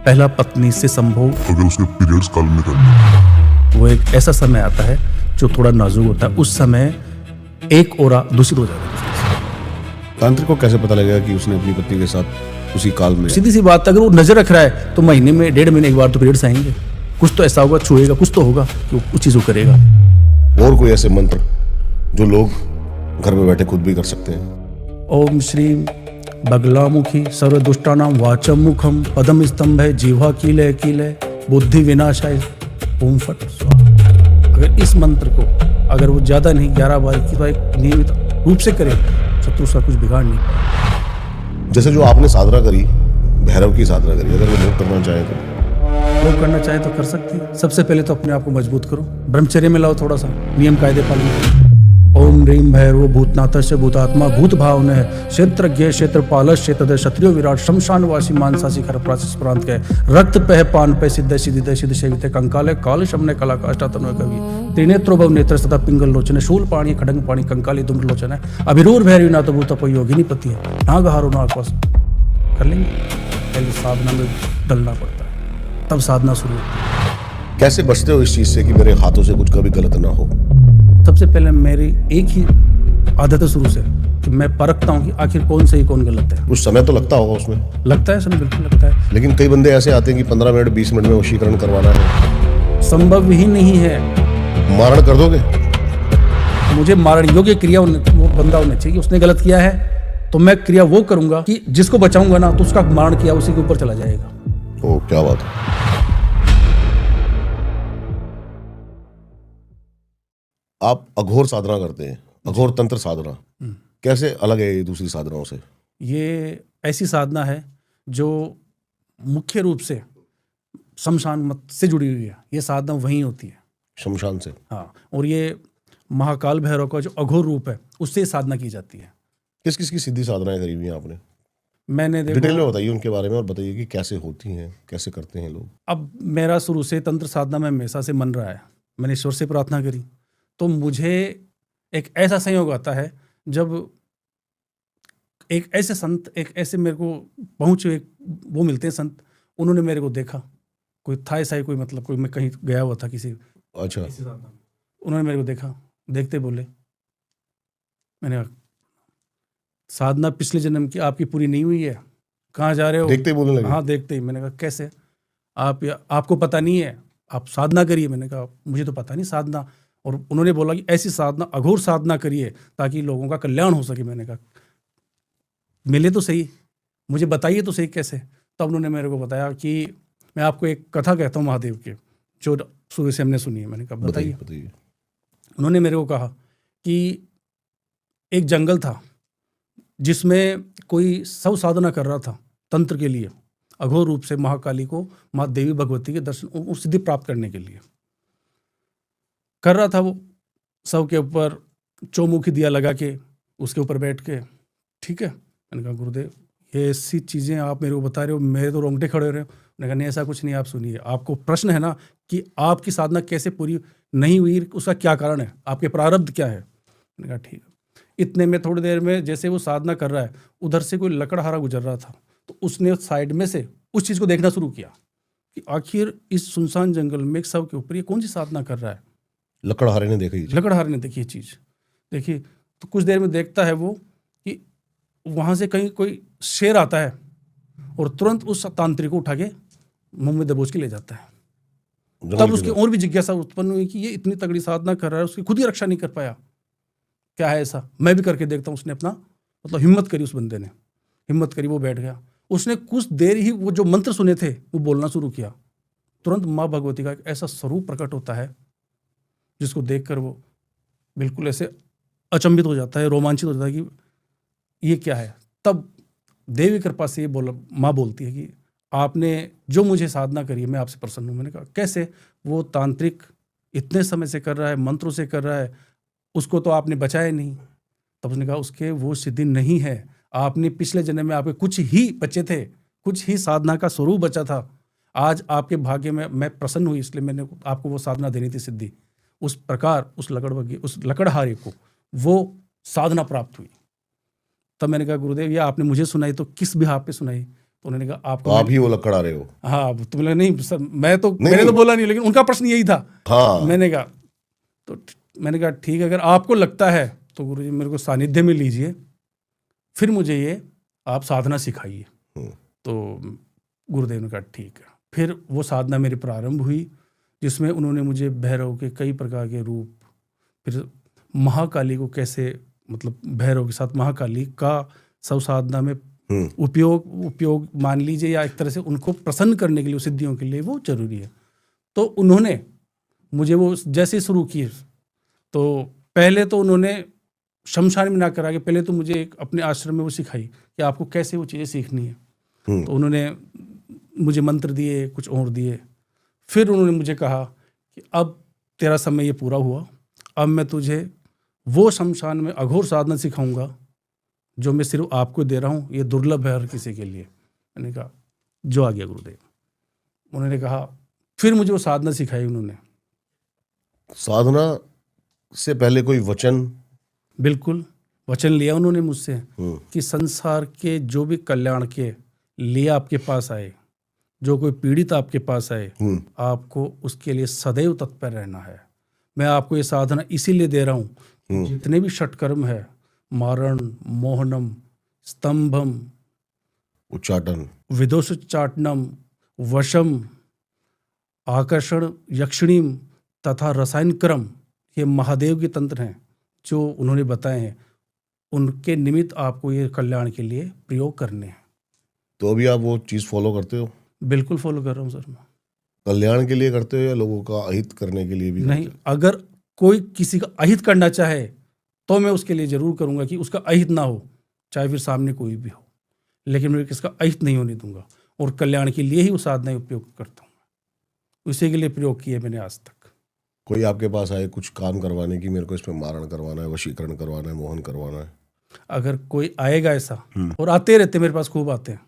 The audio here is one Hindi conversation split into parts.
पहला पत्नी से संभोग, अगर उसने पीरियड्स काल में कर लिया, वो एक ऐसा समय आता है जो थोड़ा नाजुक होता है। उस समय एक ओरा दूषित हो जाता है। तांत्रिक को कैसे पता लगेगा कि उसने अपनी पत्नी के साथ उसी काल में? सीधी सी बात, अगर वो नजर रख रहा है तो महीने में 1.5 महीने एक बार तो पीरियड्स आएंगे। कुछ तो ऐसा होगा, छुएगा, कुछ तो होगा कि वो उस चीज को करेगा। और कोई ऐसे मंत्र जो लोग घर में बैठे खुद भी कर सकते हैं? ओम श्री बगलामुखी सर्वदुष्टानां वाचम मुखम पदम स्तंभे जिह्वा कीले कीले बुद्धि विनाशाय ओम फट स्वाहा। अगर इस मंत्र को अगर वो ज्यादा नहीं 11 बार की बार नियमित रूप से करे, शत्रु उसका कुछ बिगाड़ नहीं पाएगा। जैसे जो आपने साधना करी, भैरव की साधना करी, अगर वो लोग करना चाहे तो? लोग करना चाहे तो कर सकते हैं। सबसे पहले तो अपने आप को मजबूत करो, ब्रह्मचर्य में लाओ, थोड़ा सा नियम कायदे पालन करो। ओम ह्रीं भैरव भूतनाथस्य भूतात्मा भूत भावन है क्षेत्रज्ञ क्षेत्रपाल क्षेत्र क्षत्रियो विराट शमशानवासी मानसासी खर प्राचिस प्रांत के रक्त पह पान पे सिद्ध सिद्ध सिद्ध सेवित कंकाले काल शमने कला काष्टातन कवि त्रिनेत्रो भव नेत्र सदा पिंगल लोचन शूल पाणी खडंग पाणी कंकाली दुम्र लोचन है अभिरूर भैरवी ना तो भूत योगिनी पति है नागहारो नागवास कर लेंगे। पहले साधना में डलना पड़ता है, तब साधना शुरू होती है। कैसे बचते हो इस चीज से कि मेरे हाथों से कुछ कभी गलत ना हो? सबसे पहले मेरी एक ही आदत है शुरू से कि मैं परखता हूँ कि आखिर कौन सही कौन गलत है। कुछ समय तो लगता होगा उसमें? लगता है, समय बिल्कुल लगता है, लेकिन कई बंदे ऐसे आते हैं कि 15 मिनट 20 मिनट में वशीकरण करवाना है। संभव ही नहीं है। मारण कर दोगे? मुझे मारण योग्य क्रिया वो बंदा होना चाहिए। उसने गलत किया है तो मैं क्रिया वो करूंगा कि जिसको बचाऊंगा ना तो उसका मारण किया उसी के ऊपर चला जाएगा। ओ क्या बात है। आप अघोर साधना करते हैं, अघोर तंत्र साधना, कैसे अलग है ये दूसरी साधनाओं से? ये ऐसी साधना है जो मुख्य रूप से शमशान मत से जुड़ी हुई है। ये साधना वहीं होती है, शमशान से। हाँ, और ये महाकाल भैरव का जो अघोर रूप है उससे साधना की जाती है। किस किस की सीधी साधनाएं करी हुई हैं आपने? मैंने डिटेल में बताइए उनके बारे में, और बताइए कि कैसे होती हैं, कैसे करते हैं लोग। अब मेरा शुरू से तंत्र साधना में हमेशा से मन रहा है। मैंने ईश्वर से प्रार्थना करी तो मुझे एक ऐसा संयोग आता है जब एक ऐसे संत, एक ऐसे मेरे को पहुँचे, एक वो मिलते हैं संत, उन्होंने मेरे को देखा। कोई था ऐसा ही, कोई मतलब कोई, मैं कहीं गया हुआ था किसी, अच्छा, उन्होंने मेरे को देखा, देखते बोले, मैंने कहा साधना पिछले जन्म की आपकी पूरी नहीं हुई है, कहाँ जा रहे हो? देखते ही बोलने लगे? हाँ, देखते ही। मैंने कहा कैसे? आपको पता नहीं है, आप साधना करिए। मैंने कहा मुझे तो पता नहीं साधना। और उन्होंने बोला कि ऐसी साधना, अघोर साधना करिए ताकि लोगों का कल्याण हो सके। मैंने कहा मिले तो सही, मुझे बताइए तो सही कैसे। तब उन्होंने मेरे को बताया कि मैं आपको एक कथा कहता हूँ महादेव की, जो शुरू से हमने सुनी है। मैंने कहा बताइए। उन्होंने मेरे को कहा कि एक जंगल था जिसमें कोई सब साधना कर रहा था तंत्र के लिए, अघोर रूप से महाकाली को, माँ देवी भगवती के दर्शन और सिद्धि प्राप्त करने के लिए कर रहा था। वो सब के ऊपर चौमुखी दिया लगा के, उसके ऊपर बैठ के, ठीक है। मैंने कहा गुरुदेव ये ऐसी चीज़ें आप मेरे को बता रहे हो, मेरे तो रोंगटे खड़े हो रहे हो। मैंने कहा नहीं, ऐसा कुछ नहीं, आप सुनिए। आपको प्रश्न है ना कि आपकी साधना कैसे पूरी नहीं हुई, उसका क्या कारण है, आपके प्रारब्ध क्या है। मैंने कहा ठीक है। इतने में थोड़ी देर में जैसे वो साधना कर रहा है, उधर से कोई लकड़हारा गुजर रहा था, तो उसने साइड में से उस चीज़ को देखना शुरू किया कि आखिर इस सुनसान जंगल में एक सब के ऊपर ये कौन सी साधना कर रहा है। लकड़हारे ने देखी? लकड़हारे ने देखी ये चीज़, देखी। तो कुछ देर में देखता है वो कि वहाँ से कहीं कोई शेर आता है और तुरंत उस तांत्रिक को उठा के मुंह में दबोच के ले जाता है। तब उसकी और भी जिज्ञासा उत्पन्न हुई कि ये इतनी तगड़ी साधना कर रहा है, उसकी खुद ही रक्षा नहीं कर पाया, क्या है ऐसा, मैं भी करके देखता हूँ। उसने अपना मतलब हिम्मत करी, उस बंदे ने हिम्मत करी, वो बैठ गया। उसने कुछ देर ही वो जो मंत्र सुने थे वो बोलना शुरू किया। तुरंत माँ भगवती का एक ऐसा स्वरूप प्रकट होता है जिसको देखकर वो बिल्कुल ऐसे अचंभित हो जाता है, रोमांचित हो जाता है कि ये क्या है। तब देवी कृपा से ये माँ बोलती है कि आपने जो मुझे साधना करी है, मैं आपसे प्रसन्न हूँ। मैंने कहा कैसे? वो तांत्रिक इतने समय से कर रहा है, मंत्रों से कर रहा है, उसको तो आपने बचाया नहीं। तब उसने कहा उसके वो सिद्धि नहीं है, आपने पिछले जन्म में आपके कुछ ही बचे थे, कुछ ही साधना का स्वरूप बचा था। आज आपके भाग्य में मैं प्रसन्न हुई, इसलिए मैंने आपको वो साधना देनी थी सिद्धि। उस प्रकार उस लकड़हारे को वो साधना प्राप्त हुई। तब मैंने कहा गुरुदेव ये आपने मुझे सुनाई तो किस बिहाफ पे सुनाई? तो उन्होंने कहा तो आपको आप ही वो लकड़ा रहे हो। हाँ, तो बोला नहीं सर, मैंने तो नहीं। बोला नहीं, लेकिन उनका प्रश्न यही था। हाँ। मैंने कहा ठीक है, अगर आपको लगता है तो गुरुजी मेरे को सानिध्य में लीजिए, फिर मुझे ये आप साधना सिखाइए। तो गुरुदेव ने कहा ठीक है। फिर वो साधना मेरी प्रारंभ हुई, जिसमें उन्होंने मुझे भैरव के कई प्रकार के रूप, फिर महाकाली को कैसे, मतलब भैरव के साथ महाकाली का सब साधना में उपयोग मान लीजिए, या एक तरह से उनको प्रसन्न करने के लिए, सिद्धियों के लिए वो जरूरी है। तो उन्होंने मुझे वो जैसे शुरू किए, तो पहले तो उन्होंने शमशान में ना करा के पहले तो मुझे एक अपने आश्रम में वो सिखाई कि आपको कैसे वो चीज़ें सीखनी है। तो उन्होंने मुझे मंत्र दिए, कुछ और दिए। फिर उन्होंने मुझे कहा कि अब तेरा समय ये पूरा हुआ, अब मैं तुझे वो शमशान में अघोर साधना सिखाऊंगा जो मैं सिर्फ आपको दे रहा हूँ, ये दुर्लभ है हर किसी के लिए। मैंने कहा जो आ गया गुरुदेव। उन्होंने कहा, फिर मुझे वो साधना सिखाई उन्होंने। साधना से पहले कोई वचन? बिल्कुल, वचन लिया उन्होंने मुझसे कि संसार के जो भी कल्याण के लिए आपके पास आए, जो कोई पीड़ित आपके पास आए, आपको उसके लिए सदैव तत्पर रहना है। मैं आपको ये साधना इसीलिए दे रहा हूँ, जितने भी षटकर्म है, मारण, मोहनम, स्तंभम, उच्चाटन, विदोषोच्चाटनम, वशम, आकर्षण, यक्षिणीम तथा रसायन क्रम, ये महादेव के तंत्र हैं जो उन्होंने बताए हैं। उनके निमित्त आपको ये कल्याण के लिए प्रयोग करने हैं। तो अभी आप वो चीज़ फॉलो करते हो? बिल्कुल फॉलो कर रहा हूँ सर मैं। कल्याण के लिए करते हो या लोगों का अहित करने के लिए भी? नहीं, अगर कोई किसी का अहित करना चाहे तो मैं उसके लिए जरूर करूंगा कि उसका अहित ना हो, चाहे फिर सामने कोई भी हो, लेकिन मैं किसका अहित नहीं होने दूंगा। और कल्याण के लिए ही वो साधना उपयोग करता हूँ, उसी के लिए प्रयोग किए मैंने आज तक। कोई आपके पास आए कुछ काम करवाने की, मेरे को इसमें मारण करवाना है, वशीकरण करवाना है, मोहन करवाना है, अगर कोई आएगा ऐसा, और आते रहते मेरे पास खूब आते हैं।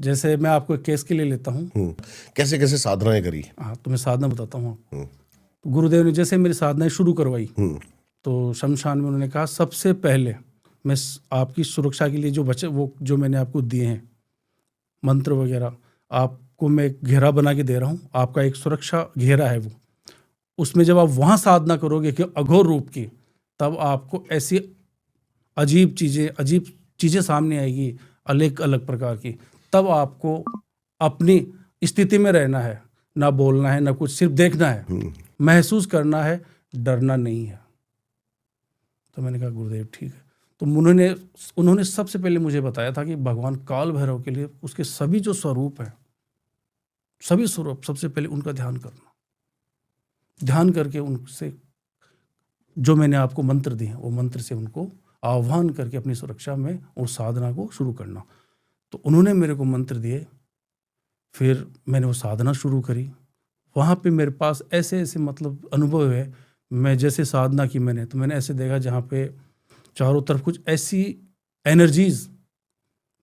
जैसे मैं आपको एक केस के लिए लेता हूँ। कैसे कैसे साधनाएं करी? हाँ, तो मैं साधना बताता हूँ। तो गुरुदेव ने जैसे मेरी साधनाएं शुरू करवाई, तो शमशान में उन्होंने कहा सबसे पहले मैं आपकी सुरक्षा के लिए जो मैंने आपको दिए हैं मंत्र वगैरह, आपको मैं घेरा बना के दे रहा हूँ। आपका एक सुरक्षा घेरा है वो, उसमें जब आप वहाँ साधना करोगे कि अघोर रूप की, तब आपको ऐसी अजीब चीज़ें सामने आएगी, अलग अलग प्रकार की। तब आपको अपनी स्थिति में रहना है, ना बोलना है, ना कुछ, सिर्फ देखना है, महसूस करना है, डरना नहीं है। तो मैंने कहा गुरुदेव ठीक है। तो उन्होंने सबसे पहले मुझे बताया था कि भगवान काल भैरव के लिए उसके सभी जो स्वरूप हैं, सभी स्वरूप, सबसे पहले उनका ध्यान करना, ध्यान करके उनसे जो मैंने आपको मंत्र दिए वो मंत्र से उनको आह्वान करके अपनी सुरक्षा में उस साधना को शुरू करना। तो उन्होंने मेरे को मंत्र दिए, फिर मैंने वो साधना शुरू करी। वहाँ पे मेरे पास ऐसे ऐसे मतलब अनुभव है। मैं जैसे साधना की तो मैंने ऐसे देखा जहाँ पे चारों तरफ कुछ ऐसी एनर्जीज,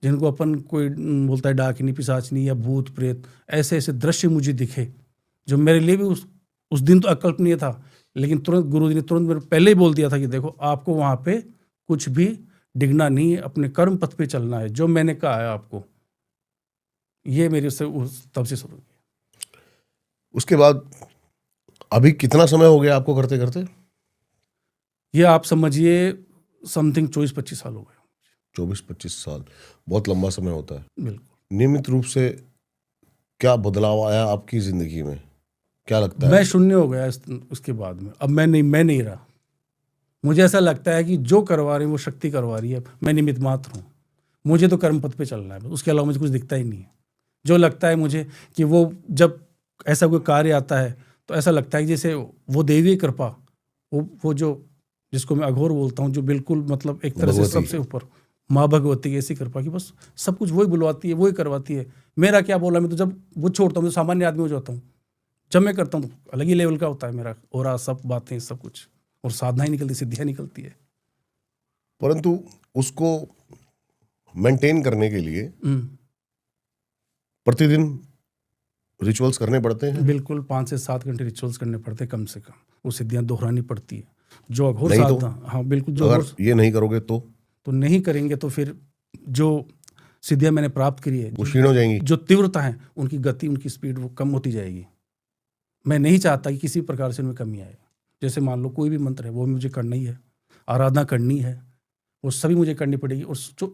जिनको अपन कोई बोलता है डाकिनी, पिशाचनी या भूत प्रेत, ऐसे ऐसे दृश्य मुझे दिखे जो मेरे लिए भी उस दिन तो अकल्पनीय था। लेकिन तुरंत गुरुजी ने तुरंत मेरे पहले ही बोल दिया था कि देखो आपको वहाँ पे कुछ भी डिगना नहीं है, अपने कर्म पथ पे चलना है, जो मैंने कहा है आपको। ये मेरे से तब से शुरू किया। उसके बाद अभी कितना समय हो गया आपको करते करते? ये आप समझिए समथिंग 24-25 साल हो गए। 24-25 साल बहुत लंबा समय होता है। बिल्कुल। नियमित रूप से क्या बदलाव आया आपकी जिंदगी में, क्या लगता है? मैं शून्य हो गया उसके बाद में। अब मैं नहीं रहा। मुझे ऐसा लगता है कि जो करवा रही है वो शक्ति करवा रही है, मैं निमित्त मात्र हूँ। मुझे तो कर्म पथ पे चलना है, उसके अलावा मुझे कुछ दिखता ही नहीं है। जो लगता है मुझे कि वो जब ऐसा कोई कार्य आता है तो ऐसा लगता है कि जैसे वो देवी कृपा, वो जो जिसको मैं अघोर बोलता हूँ, जो बिल्कुल मतलब एक तरह से सबसे ऊपर माँ भगवती की ऐसी कृपा की बस सब कुछ वही बुलवाती है, वही करवाती है। मेरा क्या बोला, मैं तो जब वो छोड़ता हूँ तो सामान्य आदमी हो जाता हूँ। जब मैं करता हूँ तो अलग ही लेवल का होता है मेरा, और सब बातें सब कुछ, और साधना ही निकलती, सिद्धियाँ निकलती है। परंतु उसको मेंटेन करने के लिए प्रतिदिन रिचुअल्स करने पड़ते हैं। बिल्कुल 5 से 7 घंटे रिचुअल्स करने पड़ते हैं कम से कम। वो सिद्धियाँ दोहरानी पड़ती है। जो अघोर साधना, हाँ बिल्कुल, जो अगर ये नहीं करोगे तो नहीं करेंगे तो फिर जो सिद्धियां मैंने प्राप्त करी है, वो क्षीण हो जाएंगी। जो तीव्रता है उनकी गति, उनकी स्पीड वो कम होती जाएगी। मैं नहीं चाहता कि किसी प्रकार से उनमें कमी आए। जैसे मान लो कोई भी मंत्र है वो मुझे करना ही है, आराधना करनी है, वो सभी मुझे करनी पड़ेगी। और जो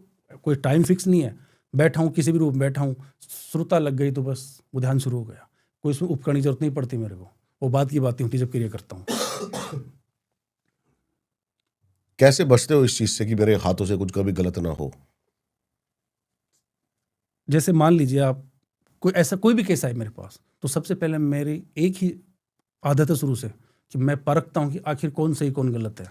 कोई टाइम फिक्स नहीं है, बैठा हूँ किसी भी रूप में बैठा हूँ, श्रुता लग गई तो बस वो ध्यान शुरू हो गया। कोई इसमें उपकरण की जरूरत नहीं पड़ती मेरे को, वो बात की बातें होती जब क्रिया करता हूँ। कैसे बचते हो इस चीज से कि मेरे हाथों से कुछ कभी गलत ना हो? जैसे मान लीजिए आप कोई ऐसा कोई भी केस आए मेरे पास, तो सबसे पहले मेरी एक ही आदत है शुरू से कि मैं परखता हूँ कि आखिर कौन सही कौन गलत है।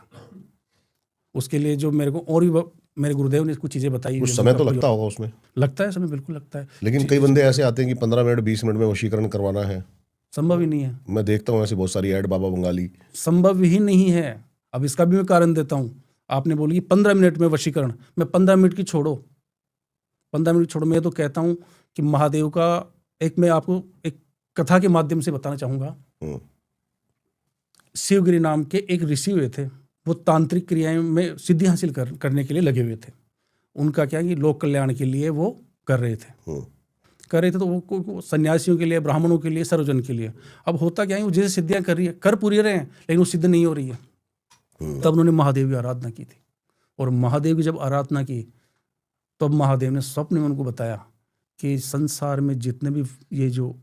उसके लिए जो मेरे को और भी मेरे गुरुदेव ने कुछ चीज़ें बताई। कुछ समय तो लगता होगा उसमें? लगता है, समय बिल्कुल लगता है। लेकिन कई बंदे ऐसे आते हैं कि 15 मिनट 20 मिनट में वशीकरण करवाना है। संभव ही नहीं है। मैं देखता हूँ ऐसी बहुत सारी ऐड, बाबा बंगाली। संभव ही नहीं है। अब इसका भी मैं कारण देता हूँ। आपने बोली 15 मिनट में वशीकरण, मैं 15 मिनट की छोड़ो, 15 मिनट छोड़ो, मैं तो कहता हूँ कि महादेव का मैं आपको एक कथा के माध्यम से बताना चाहूँगा। शिवगिरी नाम के एक ऋषि हुए थे, वो तांत्रिक क्रियाएं में सिद्धि हासिल करने के लिए लगे हुए थे। उनका क्या है कि लोक कल्याण के लिए वो कर रहे थे। तो वो सन्यासियों के लिए, ब्राह्मणों के लिए, सर्वजन के लिए। अब होता क्या है, वो जैसे सिद्धियां कर रही है, कर पूरी रहे हैं, लेकिन वो सिद्ध नहीं हो रही है। तब उन्होंने महादेव की आराधना की थी, और महादेव की जब आराधना की तब महादेव ने स्वप्न में उनको बताया कि संसार में जितने भी ये जो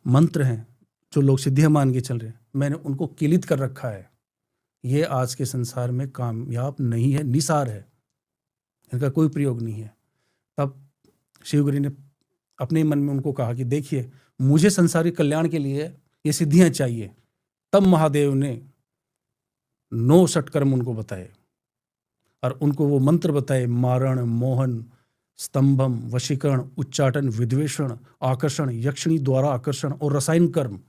मंत्र हैं, जो लोग सिद्धियां मान के चल रहे हैं, मैंने उनको किलित कर रखा है। ये आज के संसार में कामयाब नहीं है, निसार है, इनका कोई प्रयोग नहीं है। तब शिवगिरी ने अपने मन में उनको कहा कि देखिए, मुझे संसारिक कल्याण के लिए ये सिद्धियां चाहिए। तब महादेव ने 9 षटकर्म उनको बताए, और उनको वो मंत्र बताए: मारण, मोहन, स्तंभम, वशीकरण, उच्चाटन, विद्वेषण, आकर्षण, यक्षिणी द्वारा आकर्षण और रसायन कर्म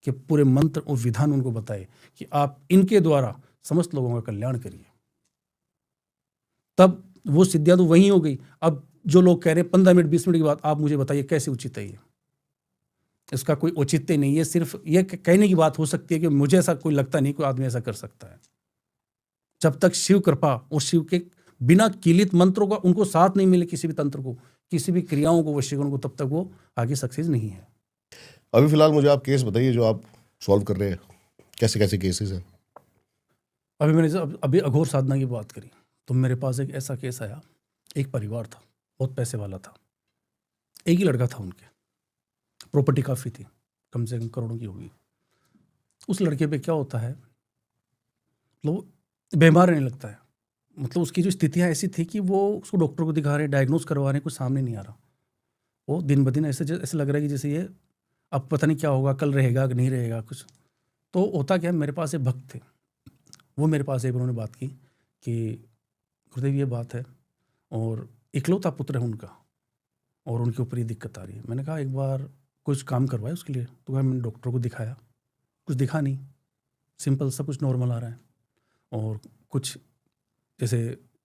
के पूरे मंत्र और विधान उनको बताए कि आप इनके द्वारा समस्त लोगों का कल्याण करिए। तब वो सिद्धियां तो वहीं हो गई। अब जो लोग कह रहे हैं 15 मिनट 20 मिनट की बात, आप मुझे बताइए कैसे उचित है ये? इसका कोई औचित्य नहीं है। सिर्फ ये कहने की बात हो सकती है कि मुझे ऐसा कोई लगता नहीं कोई आदमी ऐसा कर सकता है। जब तक शिव कृपा और शिव के बिना किलित मंत्रों का उनको साथ नहीं मिले, किसी भी तंत्र को, किसी भी क्रियाओं को, वशीकरण को, तब तक वो आगे सक्सेस नहीं है। अभी फिलहाल मुझे आप केस बताइए जो आप सॉल्व कर रहे हैं। कैसे कैसे केसेस हैं? अभी मैंने अभी अघोर साधना की बात करी, तो मेरे पास एक ऐसा केस आया। एक परिवार था, बहुत पैसे वाला था, एक ही लड़का था, उनके प्रॉपर्टी काफ़ी थी, कम से कम करोड़ों की होगी। उस लड़के पे क्या होता है, मतलब बीमार रहने लगता है। मतलब उसकी जो स्थितियाँ ऐसी थी कि वो उसको डॉक्टर को दिखा रहे, डायग्नोज करवा रहे, कुछ सामने नहीं आ रहा। वो दिन ब दिन ऐसे लग रहा है कि जैसे ये अब पता नहीं क्या होगा, कल रहेगा कि नहीं रहेगा कुछ। तो होता क्या, मेरे पास एक भक्त थे, वो मेरे पास एक उन्होंने बात की कि गुरुदेव ये बात है, और इकलौता पुत्र है उनका, और उनके ऊपर ये दिक्कत आ रही है। मैंने कहा एक बार कुछ काम करवाए उसके लिए। तो मैंने डॉक्टर को दिखाया, कुछ दिखा नहीं, सिंपल सब कुछ नॉर्मल आ रहा है। और कुछ जैसे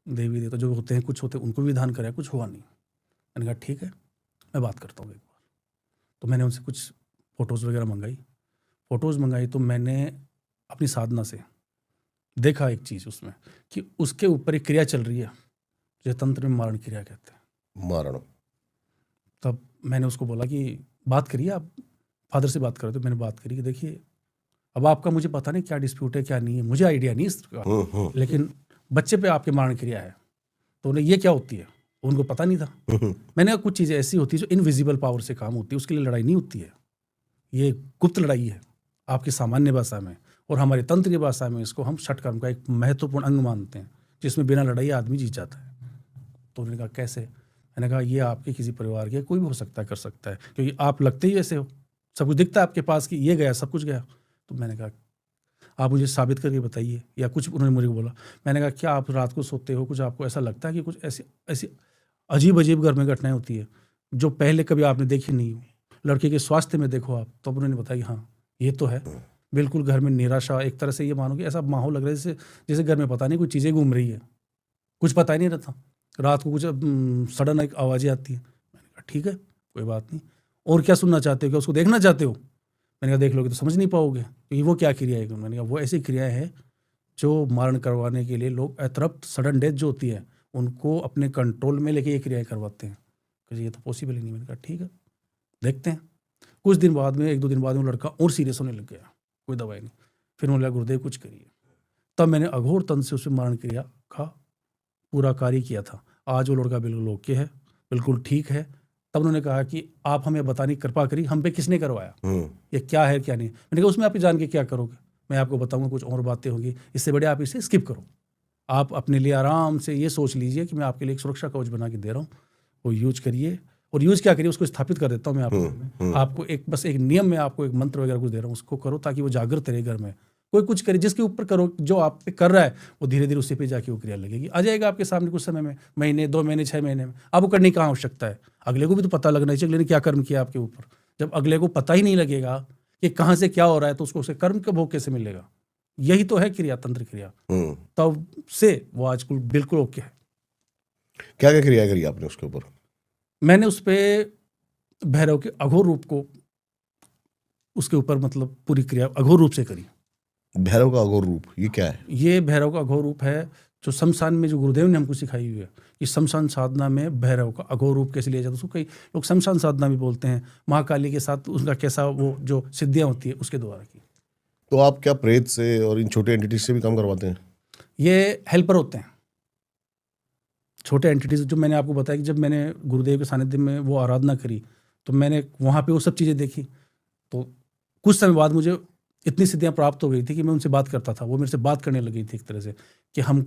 देवी देवता जो होते हैं, कुछ होते हैं, उनको भी दान कराया, कुछ हुआ नहीं। मैंने कहा ठीक है, मैं बात करता हूँ एक बार। तो मैंने उनसे कुछ फ़ोटोज़ वगैरह मंगाई। तो मैंने अपनी साधना से देखा एक चीज़ उसमें कि उसके ऊपर एक क्रिया चल रही है, जो तंत्र में मारण क्रिया कहते हैं, मारण। तब मैंने उसको बोला कि बात करिए, आप फादर से बात करो। तो मैंने बात करी कि देखिए, अब आपका मुझे पता नहीं क्या डिस्प्यूट है क्या नहीं है, मुझे आइडिया नहीं इसका, लेकिन बच्चे पे आपके मारण क्रिया है। तो उन्हें ये क्या होती है, उनको पता नहीं था। मैंने कहा कुछ चीज़ें ऐसी होती है जो इनविजिबल पावर से काम होती है, उसके लिए लड़ाई नहीं होती है, ये गुप्त लड़ाई है आपकी सामान्य भाषा में, और हमारे तंत्र की भाषा में इसको हम षटकर्म का एक महत्वपूर्ण अंग मानते हैं, जिसमें बिना लड़ाई आदमी जीत जाता है। तो उन्होंने कहा कैसे? मैंने कहा ये आपके किसी परिवार के कोई भी हो सकता है, कर सकता है, क्योंकि आप लगते ही ऐसे हो, सब कुछ दिखता है आपके पास कि ये गया, सब कुछ गया। तो मैंने कहा आप मुझे साबित करके बताइए, या कुछ उन्होंने मुझे बोला। मैंने कहा क्या आप रात को सोते हो, कुछ आपको ऐसा लगता है कि कुछ ऐसी अजीब अजीब घर में घटनाएं होती है जो पहले कभी आपने देखी नहीं हो? लड़के के स्वास्थ्य में देखो आप। तो उन्होंने बताया कि हाँ ये तो है, बिल्कुल घर में निराशा, एक तरह से ये मानो कि ऐसा माहौल लग रहा है जैसे घर में पता नहीं कुछ चीज़ें घूम रही है, कुछ पता ही नहीं रहता। रात को कुछ सडन एक आवाज़ें आती हैं। मैंने कहा ठीक है, कोई बात नहीं, और क्या सुनना चाहते हो, क्या उसको देखना चाहते हो? मैंने कहा देख लोगे तो समझ नहीं पाओगे कि वो क्या क्रिया है। मैंने कहा वो ऐसी क्रिया है जो मारण करवाने के लिए लोग अतरप्त सडन डेथ जो होती है उनको अपने कंट्रोल में लेके ये क्रियाएं करवाते हैं कि ये तो पॉसिबल ही नहीं। मैंने कहा ठीक है देखते हैं। कुछ दिन बाद में, 1-2 दिन बाद में, वो लड़का और सीरियस होने लग गया, कोई दवाई नहीं। फिर उन्होंने लगा गुरुदेव कुछ करिए। तब मैंने अघोर तंत्र से उसमें मारण क्रिया का पूरा कार्य किया था। आज वो लड़का बिल्कुल ओके है, बिल्कुल ठीक है। तब उन्होंने कहा कि आप हमें बताने की कृपा करी, हम पे किसने करवाया, ये क्या है क्या नहीं। मैंने कहा उसमें आप जान के क्या करोगे, मैं आपको बताऊंगा कुछ और बातें होंगी, इससे बड़े आप इसे स्किप करो। आप अपने लिए आराम से ये सोच लीजिए कि मैं आपके लिए एक सुरक्षा कवच बना के दे रहा हूँ, वो यूज करिए। और यूज क्या करिए, उसको स्थापित कर देता हूँ मैं आपको बस एक नियम में आपको एक मंत्र वगैरह कुछ दे रहा हूँ, उसको करो ताकि वो जागृत रहे घर में। कोई कुछ करे, जिसके ऊपर करो, जो आप पे कर रहा है वो धीरे धीरे उसी पे जाके वो क्रिया लगेगी, आ जाएगा आपके सामने कुछ समय में, महीने, 2 महीने, 6 महीने में। आपको करने की कहाँ आवश्यकता है, अगले को भी तो पता लगना चाहिए अगले ने क्या कर्म किया आपके ऊपर। जब अगले को पता ही नहीं लगेगा कि कहाँ से क्या हो रहा है तो उसको उसके कर्म का भोग कैसे मिलेगा। यही तो है क्रिया, तंत्र क्रिया। तब से वो आज बिल्कुल ओके है। क्या क्या क्रिया करी आपने उसके ऊपर? मैंने उस पर भैरव के अघोर रूप को उसके ऊपर मतलब पूरी क्रिया अघोर रूप से करी। भैरव का अघोर रूप ये क्या है? ये भैरव का अघोर रूप है जो शमशान में, जो गुरुदेव ने हमको सिखाई हुई है कि शमशान साधना में भैरव का अघोर रूप कैसे लिया जाता है। उसको कई लोग शमशान साधना भी बोलते हैं। महाकाली के साथ उनका कैसा वो जो सिद्धियाँ होती है उसके द्वारा की। तो आप क्या प्रेत से और इन छोटे एंटिटी से भी काम करवाते हैं? ये हेल्पर होते हैं, छोटे एंटिटीज। जो मैंने आपको बताया कि जब मैंने गुरुदेव के सानिध्य में वो आराधना करी तो मैंने वहाँ पे वो सब चीज़ें देखी। तो कुछ समय बाद मुझे इतनी सिद्धियाँ प्राप्त हो गई थी कि मैं उनसे बात करता था, वो मेरे से बात करने लगी थी एक तरह से कि हम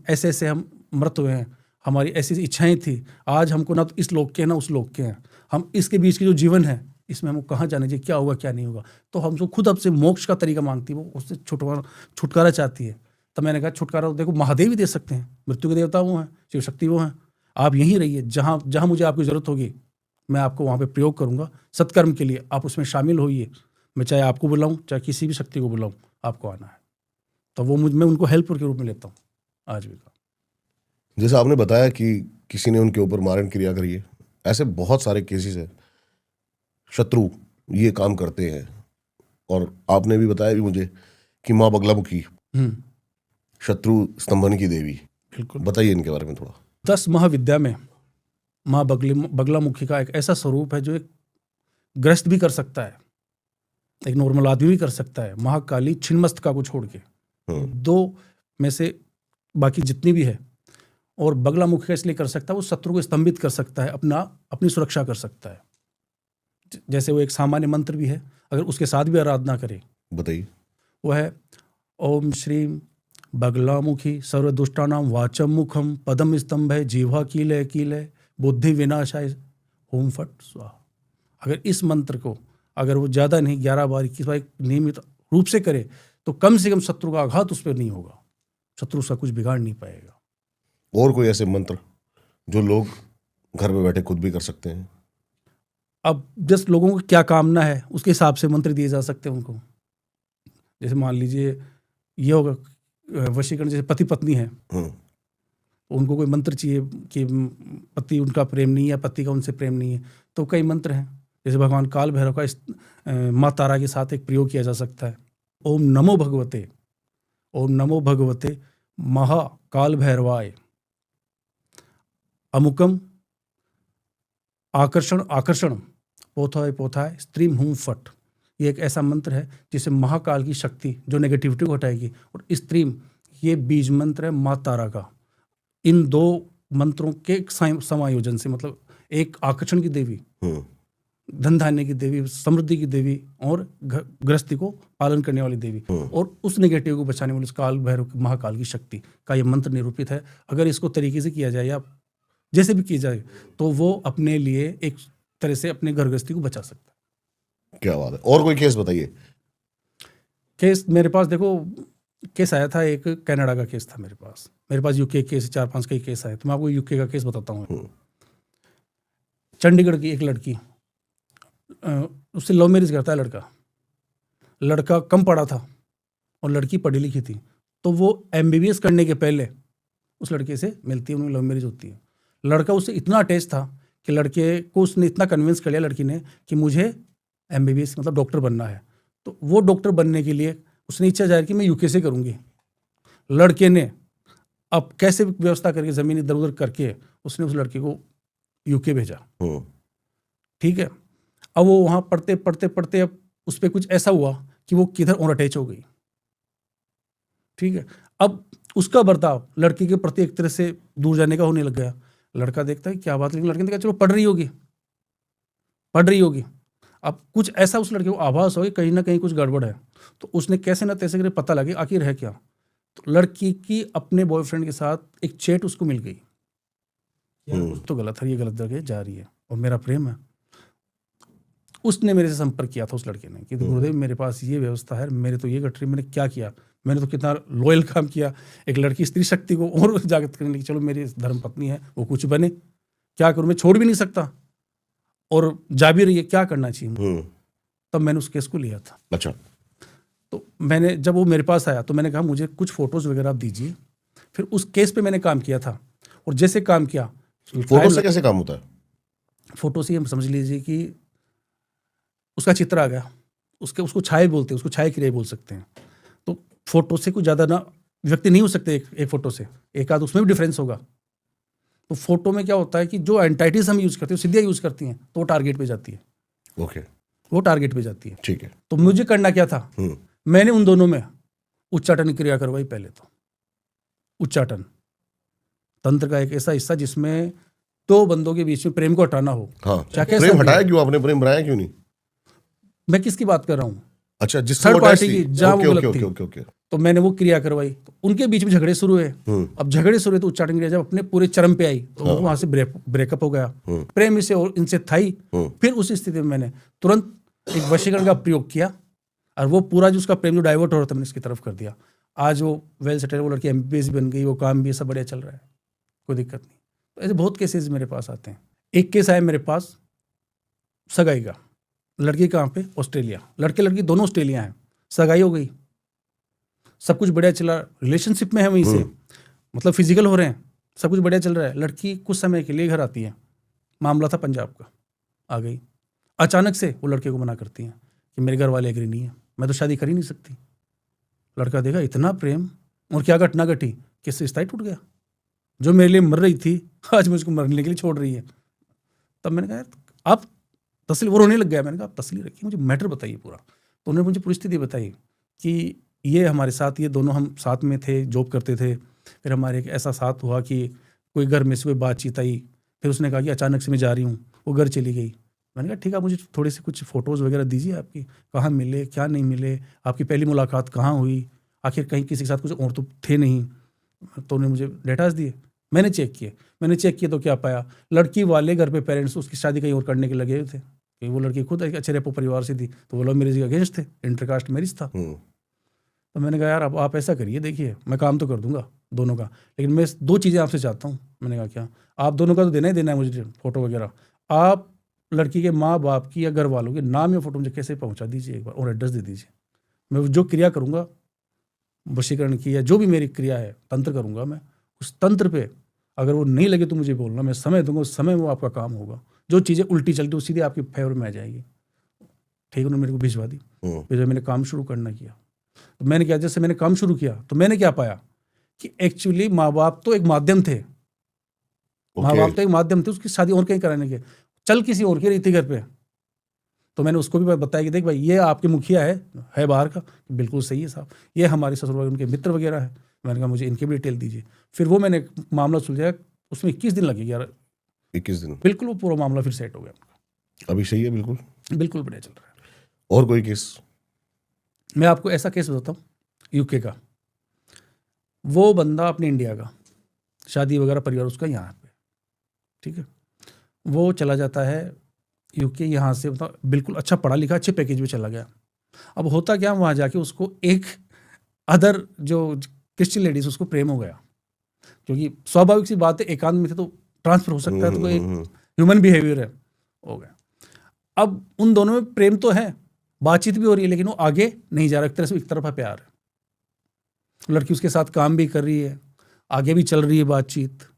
ऐसे ऐसे हम मृत हुए हैं, हमारी ऐसी इच्छाएं थी, आज हमको ना तो इस लोक के हैं ना उस लोक के हैं, हम इसके बीच की जो जीवन है इसमें हमको कहाँ जाना चाहिए, क्या होगा क्या नहीं होगा। तो हमको खुद अब से मोक्ष का तरीका मांगती है, वो उससे छुटकारा चाहती है। तब मैंने कहा छुटकारा देखो महादेव ही दे सकते हैं, मृत्यु के देवता वो हैं, शिव शक्ति वो हैं। आप यहीं रहिए, जहाँ जहाँ मुझे आपकी ज़रूरत होगी मैं आपको वहाँ पे प्रयोग करूँगा सत्कर्म के लिए, आप उसमें शामिल होइए। मैं चाहे आपको बुलाऊँ चाहे किसी भी शक्ति को बुलाऊँ, आपको आना है। तो वो मैं उनको हेल्पर के रूप में लेता हूँ आज भी। जैसे आपने बताया कि किसी ने उनके ऊपर मारण क्रिया करी है, ऐसे बहुत सारे केसेस हैं, शत्रु ये काम करते हैं। और आपने भी बताया भी मुझे कि माँ बगलामुखी शत्रु स्तंभन की देवी, बिल्कुल बताइए इनके बारे में थोड़ा। 10 महाविद्या में माँ बगलामुखी का एक ऐसा स्वरूप है जो एक ग्रस्त भी कर सकता है, एक नॉर्मल आदमी भी कर सकता है। महाकाली छिन्नमस्तिका को छोड़ के 2 में से बाकी जितनी भी है। और बगलामुखी का इसलिए कर सकता है, वो शत्रु को स्तंभित कर सकता है, अपनी सुरक्षा कर सकता है। जैसे वो एक सामान्य मंत्र भी है, अगर उसके साथ भी आराधना करे, बताइए, वो है ओम श्रीम बगलामुखी सर्वदुष्टानाम वाचम मुखम पदम स्तंभे जीवा कीले कीले बुद्धि विनाशाय ओम फट स्वाहा। अगर इस मंत्र को अगर वो ज़्यादा नहीं 11 बार 21 बार नियमित रूप से करे तो कम से कम शत्रु का आघात उस पर नहीं होगा, शत्रु उसका कुछ बिगाड़ नहीं पाएगा। और कोई ऐसे मंत्र जो लोग घर में बैठे खुद भी कर सकते हैं? अब जस्ट लोगों को क्या कामना है उसके हिसाब से मंत्र दिए जा सकते हैं उनको। जैसे मान लीजिए ये होगा वशीकरण, जैसे पति पत्नी है उनको कोई मंत्र चाहिए कि पति उनका प्रेम नहीं है, पति का उनसे प्रेम नहीं है, तो कई मंत्र हैं। जैसे भगवान काल भैरव का इस माँ तारा के साथ एक प्रयोग किया जा सकता है। ओम नमो भगवते महाकाल भैरवाय अमुकम आकर्षण पोथाय स्त्रीम हूं फट। ये एक ऐसा मंत्र है जिसे महाकाल की शक्ति जो नेगेटिविटी को हटाएगी। और स्त्रीम ये बीज मंत्र है माँ तारा का। इन 2 मंत्रों के समायोजन से, मतलब एक आकर्षण की देवी, धन धान्य की देवी, समृद्धि की देवी और गृहस्थी को पालन करने वाली देवी, और उस नेगेटिव को बचाने वाली काल भैरव महाकाल की शक्ति का ये मंत्र निरूपित है। अगर इसको तरीके से किया जाए या जैसे भी की जाए तो वो अपने लिए एक तरह से अपने घर गृहस्थी को बचा सकता है। क्या बात है। और कोई केस बताइए। केस मेरे पास देखो, केस आया था एक कनाडा का केस था मेरे पास यूके केस 4-5 कई केस आए। तो मैं आपको यूके का केस बताता हूँ। चंडीगढ़ की एक लड़की, उससे लव मैरिज करता है लड़का कम पढ़ा था और लड़की पढ़ी लिखी थी। तो वो MBBS करने के पहले उस लड़के से मिलती है, उनकी लव मैरिज होती है। लड़का उससे इतना अटैच था कि लड़के को उसने इतना कन्विंस कर लिया लड़की ने कि मुझे MBBS मतलब डॉक्टर बनना है। तो वो डॉक्टर बनने के लिए उसने इच्छा जाहिर की मैं यूके से करूँगी। लड़के ने अब कैसे भी व्यवस्था करके ज़मीन इधर उधर करके उसने उस लड़के को यूके भेजा। ठीक है, अब वो वहाँ पढ़ते पढ़ते पढ़ते अब उस पर कुछ ऐसा हुआ कि वो किधर और अटैच हो गई। ठीक है, अब उसका बर्ताव लड़की के प्रति एक तरह से दूर जाने का होने लग गया। लड़का देखता है क्या बात, लेकिन लड़के ने कहा चलो पढ़ रही होगी। अब कुछ ऐसा उस लड़के को आभास हो कि कहीं ना कहीं कुछ गड़बड़ है, तो उसने कैसे ना तैसे करके पता लगे आखिर है क्या। तो लड़की की अपने बॉयफ्रेंड के साथ एक चैट उसको मिल गई, कुछ तो गलत है, ये गलत जगह जा रही है और मेरा प्रेम है। उसने मेरे से संपर्क किया था उस लड़के ने कि गुरुदेव मेरे पास ये व्यवस्था है, मेरे तो ये घट रही, मैंने क्या किया, मैंने तो कितना लॉयल काम किया, एक लड़की स्त्री शक्ति को और जागृत करने की, चलो मेरी धर्म पत्नी है वो कुछ बने, क्या करूं, मैं छोड़ भी नहीं सकता और जा भी रही है, क्या करना चाहिए। तब मैंने उस केस को लिया था। अच्छा, तो मैंने जब वो मेरे पास आया तो मैंने कहा मुझे कुछ फोटोज वगैरह आप दीजिए। फिर उस केस पे मैंने काम किया था और जैसे काम किया, फोटो से कैसे काम होता है? फोटो से हम समझ लीजिए कि उसका चित्र आ गया, उसको छाया बोलते हैं, उसको छाया क्रिया बोल सकते हैं। तो फोटो से कुछ ज़्यादा ना व्यक्ति नहीं हो सकते, एक फोटो से एक आध उसमें भी डिफरेंस होगा। तो फोटो में क्या होता है कि जो एंटाइटीज हम यूज करते हैं सिद्धियाँ यूज करती हैं तो वो टारगेट पे जाती है। ओके, वो टारगेट पे जाती है। ठीक है। तो मुझे करना क्या था, मैंने उन दोनों में उच्चाटन क्रिया करवाई। पहले तो उच्चाटन तंत्र का एक ऐसा हिस्सा जिसमें दो बंदों के बीच में प्रेम को हटाना हो। हाँ, कैसा प्रेम हटाया क्यों आपने, प्रेम बनाया क्यों नहीं? मैं किसकी बात कर रहा हूँ? अच्छा, जिस थर्ड पार्टी की, जहाँ वो गलत थी। ओके। तो मैंने वो क्रिया करवाई, तो उनके बीच में झगड़े शुरू हुए। अब झगड़े शुरू हुए तो उच्चाटन क्रिया जब अपने पूरे चरम पे आई तो वहां से ब्रेकअप हो गया। प्रेम इसे और इनसे था ही। फिर उस स्थिति में मैंने तुरंत एक वशीकरण का प्रयोग किया और वो पूरा जो उसका प्रेम जो डाइवर्ट हो रहा था मैंने इसकी तरफ कर दिया। आज वो वेल सेटल, वो लड़की MBBS बन गई, वो काम भी सब बढ़िया चल रहा है, कोई दिक्कत नहीं। तो ऐसे बहुत केसेस मेरे पास आते हैं। एक केस आया मेरे पास सगाई का, लड़की कहाँ पे, ऑस्ट्रेलिया, लड़के लड़की दोनों ऑस्ट्रेलिया हैं, सगाई हो गई, सब कुछ बढ़िया चला, रिलेशनशिप में है वहीं से, मतलब फिजिकल हो रहे हैं, सब कुछ बढ़िया चल रहा है। लड़की कुछ समय के लिए घर आती है, मामला था पंजाब का, आ गई, अचानक से वो लड़के को मना करती हैं कि मेरे घर वाले एग्री नहीं है, मैं तो शादी कर ही नहीं सकती। लड़का देखा इतना प्रेम, और क्या घटना घटी कि रिश्ता ही टूट गया। जो मेरे लिए मर रही थी आज मुझको मरने के लिए छोड़ रही है। तब मैंने कहा आप तसली, वो रोने लग गया। मैंने कहा आप तसली रखिए, मुझे मैटर बताइए पूरा। तो उन्होंने मुझे पूरी स्थिति बताई कि ये हमारे साथ, ये दोनों हम साथ में थे, जॉब करते थे। फिर हमारे एक ऐसा साथ हुआ कि कोई घर में से कोई बातचीत आई, फिर उसने कहा कि अचानक से मैं जा रही हूँ, वो घर चली गई। मैंने कहा ठीक है, मुझे थोड़ी सी कुछ फ़ोटोज़ वगैरह दीजिए आपकी, कहाँ मिले क्या नहीं मिले, आपकी पहली मुलाकात कहाँ हुई, आखिर कहीं किसी के साथ कुछ और तो थे नहीं। तो उन्होंने मुझे डेटाज दिए, मैंने चेक किए तो क्या पाया, लड़की वाले घर पे पेरेंट्स उसकी शादी कहीं और करने के लगे हुए थे कि वो लड़की खुद एक अच्छे रेपो परिवार से थी, तो वो लव मैरिज के अगेंस्ट थे, इंटरकास्ट मैरिज था। तो मैंने कहा यार अब आप ऐसा करिए, देखिए मैं काम तो कर दूंगा दोनों का, लेकिन मैं 2 चीज़ें आपसे चाहता हूँ। मैंने कहा क्या? आप दोनों का तो देना ही देना है मुझे फ़ोटो वगैरह, आप लड़की के माँ बाप की या घर वालों के नाम या फ़ोटो मुझे कैसे पहुँचा दीजिए एक बार, और एड्रेस दे दीजिए। मैं जो क्रिया करूँगा वशीकरण की या जो भी मेरी क्रिया है, तंत्र करूँगा मैं, उस तंत्र पे अगर वो नहीं लगे तो मुझे बोलना, मैं समय दूंगा, उस समय वो आपका काम होगा। जो चीज़ें उल्टी चलती वो सीधे आपके फेवर में आ जाएगी। ठीक, उन्होंने मेरे को भिजवा दी। फिर जब मैंने काम शुरू करना किया तो मैंने क्या, जैसे मैंने काम शुरू किया तो मैंने क्या पाया कि एक्चुअली माँ बाप तो एक माध्यम थे, माँ बाप तो एक माध्यम थे उसकी शादी और कहीं कराने के, चल किसी और की रही थी घर पे। तो मैंने उसको भी बताया कि देख भाई ये आपके मुखिया है बाहर का, बिल्कुल सही है साहब, ये हमारे ससुर उनके मित्र वगैरह है। मैंने कहा मुझे इनकी भी डिटेल दीजिए। फिर वो मैंने मामला सुलझाया, उसमें 21 दिन लगे यार, 21 दिन, बिल्कुल वो पूरा मामला फिर सेट हो गया। अभी सही है, बिल्कुल बढ़िया चल रहा है। और कोई केस? मैं आपको ऐसा केस बताता हूँ, यूके का। वो बंदा अपने इंडिया का, शादी वगैरह परिवार उसका यहाँ पे, ठीक है, वो चला जाता है यूके, यहाँ से मतलब बिल्कुल अच्छा पढ़ा लिखा, अच्छे पैकेज में चला गया। अब होता क्या, वहाँ जाके उसको एक अदर जो क्रिश्चियन लेडीज, उसको प्रेम हो गया, क्योंकि स्वाभाविक सी बात है, एकांत में थे तो ट्रांसफर हो सकता है, तो एक ह्यूमन बिहेवियर है, हो गया। अब उन दोनों में प्रेम तो है, बातचीत भी हो रही है, लेकिन वो आगे नहीं जा रहा, एक तरह से एक तरफा प्यार है। लड़की उसके साथ काम भी कर रही है, आगे भी चल रही है बातचीत। तो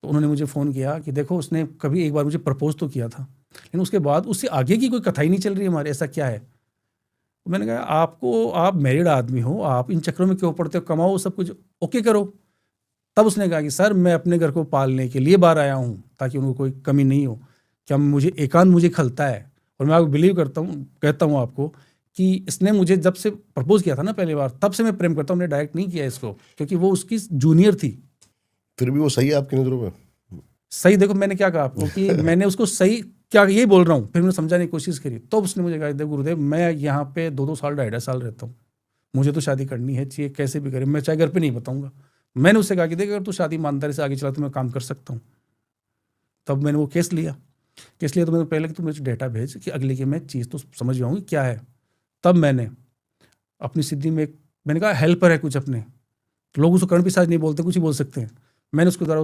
उन्होंने मुझे फ़ोन किया कि देखो उसने कभी एक बार मुझे प्रपोज तो किया था, लेकिन उसके बाद उससे आगे की कोई कथा ही नहीं चल रही हमारे, ऐसा क्या है? तो मैंने कहा आप मैरिड आदमी हो, आप इन चक्रों में क्यों पड़ते हो, कमाओ सब कुछ ओके करो, तब उसने कहा कि सर मैं अपने घर को पालने के लिए बाहर आया हूँ ताकि उनको कोई कमी नहीं हो, क्या मुझे एकांत मुझे खलता है। और मैं आपको बिलीव करता हूँ, कहता हूँ आपको कि इसने मुझे जब से प्रपोज किया था ना पहली बार, तब से मैं प्रेम करता हूँ। मैंने डायरेक्ट नहीं किया इसको, क्योंकि वो उसकी जूनियर थी। फिर भी वो सही है आपकी नज़रों में? सही, देखो मैंने क्या कहा आपको कि मैंने उसको सही क्या यही बोल रहा हूँ, फिर मैंने समझाने की कोशिश करी। तो उसने मुझे कहा देखो गुरुदेव, मैं यहाँ पे 2-2 साल 2.5 साल रहता हूँ, मुझे तो शादी करनी है, चाहिए कैसे भी करे, मैं चाहे घर पे नहीं बताऊंगा। मैंने उससे कहा कि देख अगर तू शादी ईमानदारी से आगे चला तो मैं काम कर सकता हूँ। तब मैंने वो केस लिया तो मैंने पहले कि तू मुझे डेटा भेज कि अगले की मैं चीज़ तो समझ जाऊँगी क्या है। तब मैंने अपनी सिद्धि में मैंने कहा हेल्पर है कुछ अपने, लोग उसको कर्ण पिशाच नहीं बोलते, कुछ ही बोल सकते हैं। मैंने उसके द्वारा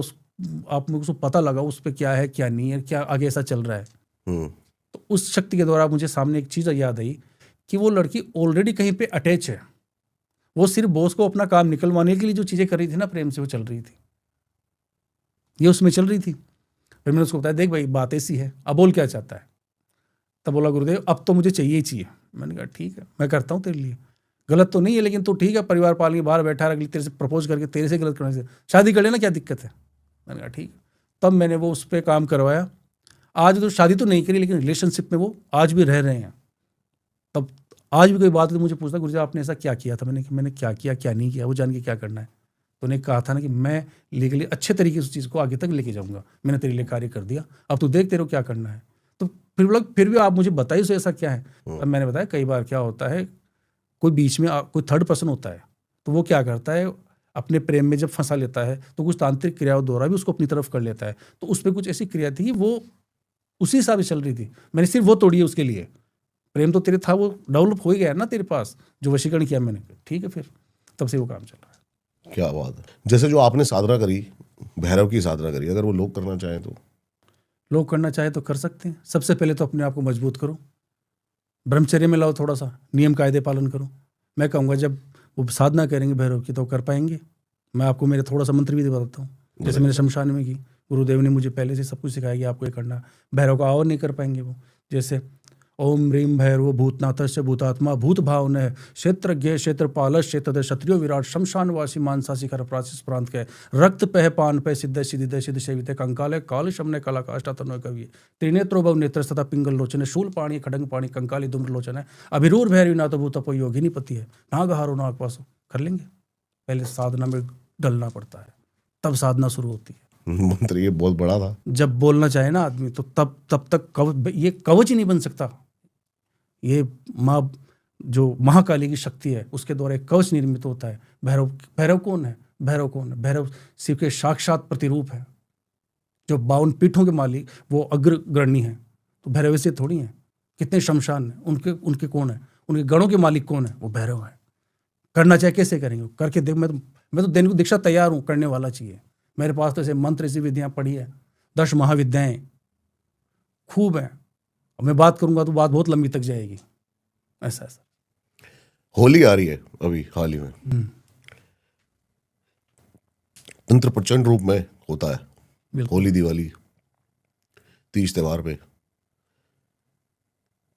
आप मुझे पता लगा उस पर क्या है क्या नहीं है, क्या आगे ऐसा चल रहा है। तो उस शक्ति के द्वारा मुझे सामने एक चीज़ याद आई कि वो लड़की ऑलरेडी कहीं पे अटैच है। वो सिर्फ बॉस को अपना काम निकलवाने के लिए जो चीज़ें कर रही थी ना प्रेम से, वो चल रही थी, ये उसमें चल रही थी। फिर मैंने उसको बताया देख भाई बात ऐसी है, अब बोल क्या चाहता है। तब बोला गुरुदेव अब तो मुझे चाहिए ही चाहिए। मैंने कहा ठीक है मैं करता हूँ तेरे लिए, गलत तो नहीं है लेकिन तू ठीक है परिवार पाल के बाहर बैठा है, अगली तेरे से प्रपोज करके तेरे से गलत करने से शादी कर लेना, क्या दिक्कत है। मैंने कहा ठीक है। तब मैंने वो उस पर काम करवाया। आज तो शादी तो नहीं करी लेकिन रिलेशनशिप में वो आज भी रह रहे हैं। तब आज भी कोई बात तो मुझे पूछता गुरुजी आपने ऐसा क्या किया था, मैंने क्या किया क्या नहीं किया, वो जान के क्या करना है। तो उन्हें कहा था ना कि मैं लीगली अच्छे तरीके से उस चीज़ को आगे तक लेके जाऊंगा, मैंने तेरे लिए कार्य कर दिया, अब तू देख तेरे को क्या करना है। तो फिर भी आप मुझे बताइए सो ऐसा क्या है। अब मैंने बताया कई बार क्या होता है, कोई बीच में कोई थर्ड पर्सन होता है, तो वो क्या करता है अपने प्रेम में जब फंसा लेता है तो कुछ तांत्रिक क्रियाओं द्वारा भी उसको अपनी तरफ कर लेता है। तो उस पर कुछ ऐसी क्रिया थी वो उसी हिसाब से चल रही थी, मैंने सिर्फ वो तोड़ी है उसके लिए। प्रेम तो तेरे था, वो डेवलप हो ही गया ना तेरे पास, जो वशीकरण किया मैंने, ठीक है। फिर तब से वो काम चल रहा है। क्या बात है। जैसे जो आपने साधना करी, भैरव की साधना करी, अगर वो लोग करना चाहें तो? लोग करना चाहे तो कर सकते हैं। सबसे पहले तो अपने आप को मजबूत करो, ब्रह्मचर्य में लाओ, थोड़ा सा नियम कायदे पालन करो। मैं कहूँगा जब वो साधना करेंगे भैरव की तो कर पाएंगे। मैं आपको मेरे थोड़ा सा मंत्र भी बताता हूँ, जैसे मैंने शमशान में की, गुरुदेव ने मुझे पहले से सब कुछ सिखाया कि आपको ये करना। भैरव का और नहीं कर पाएंगे वो, जैसे ओम ह्रीं भैरव भूतनाथस्य भूतात्मा भूत भावन क्षेत्रज्ञ क्षेत्रपाल क्षेत्र क्षत्रियो विराट शमशानवासी मानसा शिखर प्राचिस प्रांत के रक्त पह पान पे सिद्ध सिद्धि सिद्ध सेवित कंकाले काल शमने कला काष्टातनो कवि त्रिनेत्रो भव नेत्र तथा पिंगल लोचन शूल पाणी खडंग पाणी कंकाली धूम्र लोचन है अभिरूर भैरवी नाथ भूतपो योगिनी पति है नागहारो नागपासो। कर लेंगे, पहले साधना में डलना पड़ता है, तब साधना शुरू होती है। मंत्र ये बहुत बड़ा था। जब बोलना चाहे ना आदमी तो तब तक ये कवच ही नहीं बन सकता। ये माँ जो महाकाली की शक्ति है उसके द्वारा एक कवच निर्मित होता है। भैरव कौन है? भैरव शिव के साक्षात प्रतिरूप है। जो 52 पीठों के मालिक वो अग्रगण्य है, तो भैरव से थोड़ी है। कितने शमशान हैं, उनके कौन है, उनके गणों के मालिक कौन है? वो भैरव है। करना चाहे कैसे करेंगे, करके देख। मैं तो देने को दीक्षा तैयार हूँ, करने वाला चाहिए। मेरे पास तो ऐसे मंत्र ऐसी विधियाँ पढ़ी है, 10 महाविद्याएं खूब है। अब मैं बात करूंगा तो बात बहुत लंबी तक जाएगी। ऐसा होली आ रही है अभी हाल ही में, तंत्र प्रचंड रूप में होता है। होली, दिवाली, तीज त्योहार पे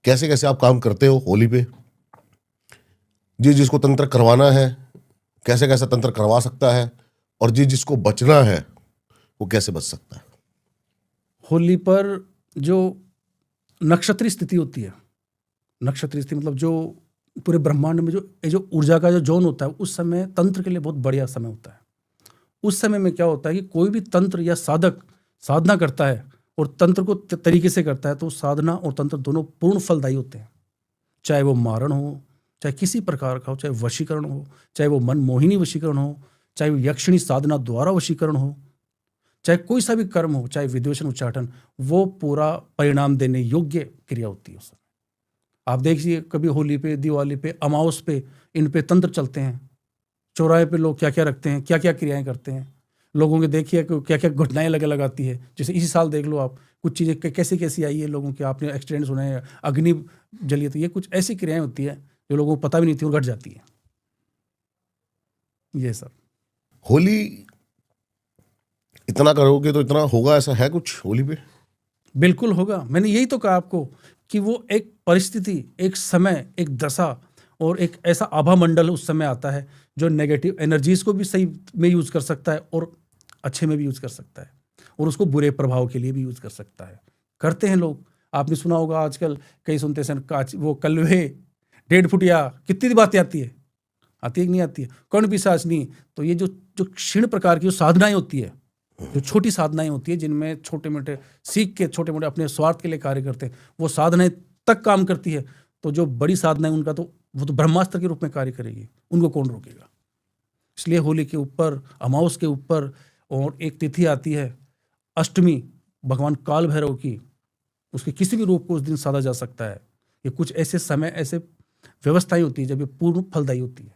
कैसे कैसे आप काम करते हो होली पे? जिसको तंत्र करवाना है कैसे कैसे तंत्र करवा सकता है, और जिसको बचना है वो कैसे बच सकता है? होली पर जो नक्षत्रीय स्थिति होती है, नक्षत्रीय स्थिति मतलब जो पूरे ब्रह्मांड में जो ऊर्जा का जो जोन होता है, उस समय तंत्र के लिए बहुत बढ़िया समय होता है। उस समय में क्या होता है कि कोई भी तंत्र या साधक साधना करता है और तंत्र को तरीके से करता है तो साधना और तंत्र दोनों पूर्ण फलदायी होते हैं। चाहे वो मारण हो, चाहे किसी प्रकार का हो, चाहे वशीकरण हो, चाहे वो मन मोहिनी वशीकरण हो, चाहे वो यक्षिणी साधना द्वारा वशीकरण हो, चाहे कोई सा भी कर्म हो, चाहे विद्वेषण उच्चाटन, वो पूरा परिणाम देने योग्य क्रिया होती है उस समय। आप देखिए कभी होली पे, दिवाली पे, अमावस पे, इन पे तंत्र चलते हैं। चौराहे पे लोग क्या क्या रखते हैं, क्या क्या क्रियाएं करते हैं। लोगों के देखिए क्या क्या घटनाएं अलग अलग आती है। जैसे इसी साल देख लो आप, कुछ चीज़ें कैसी कैसी आई है लोगों के, आपने एक्सीडेंट सुने हैं, अग्नि जली, तो ये कुछ ऐसी क्रियाएं होती है जो लोगों को पता भी नहीं थी और घट जाती है। ये सब होली इतना करोगे तो इतना होगा, ऐसा है कुछ होली पे? बिल्कुल होगा। मैंने यही तो कहा आपको कि वो एक परिस्थिति, एक समय, एक दशा और एक ऐसा आभा मंडल उस समय आता है जो नेगेटिव एनर्जीज को भी सही में यूज कर सकता है और अच्छे में भी यूज़ कर सकता है और उसको बुरे प्रभाव के लिए भी यूज़ कर सकता है। करते हैं लोग, आपने सुना होगा आजकल कई सुनते हैं काच वो कलवे 1.5 फुटिया, कितनी बातें आती है कि नहीं आती है, कर्ण पिशाचनी। तो ये जो जो क्षीण प्रकार की जो साधनाएं होती है, जो छोटी साधनाएं होती है जिनमें छोटे मोटे सीख के छोटे मोटे अपने स्वार्थ के लिए कार्य करते हैं, वो साधनाएं तक काम करती है। तो जो बड़ी साधनाएं उनका तो वो तो ब्रह्मास्त्र के रूप में कार्य करेगी, उनको कौन रोकेगा। इसलिए होली के ऊपर, अमावस के ऊपर, और एक तिथि आती है अष्टमी भगवान काल भैरव की, उसके किसी भी रूप को उस दिन साधा जा सकता है। ये कुछ ऐसे समय, ऐसे व्यवस्थाएं होती है जब ये पूर्ण फलदायी होती है।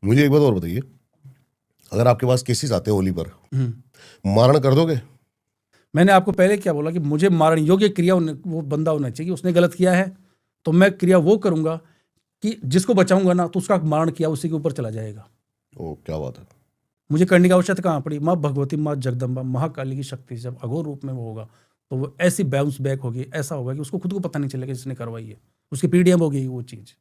मुझे एक बात और बताइए, अगर आपके पास केसेस आते हैं होली पर, मारण कर दोगे? मैंने आपको पहले क्या बोला कि मुझे मारण योग्य क्रिया वो बंदा होना चाहिए। उसने गलत किया है तो मैं क्रिया वो करूंगा कि जिसको बचाऊंगा ना, तो उसका मारण किया उसी के ऊपर चला जाएगा। ओ, क्या बात है। मुझे करने की आवश्यकता कहाँ पड़ी? माँ भगवती, माँ जगदम्बा, महाकाली की शक्ति जब अघोर रूप में वो होगा तो वो ऐसी बाउंस बैक होगी, ऐसा होगा कि उसको खुद को पता नहीं चलेगा जिसने करवाई है, उसकी पीढ़ियाँ हो गई वो चीज़।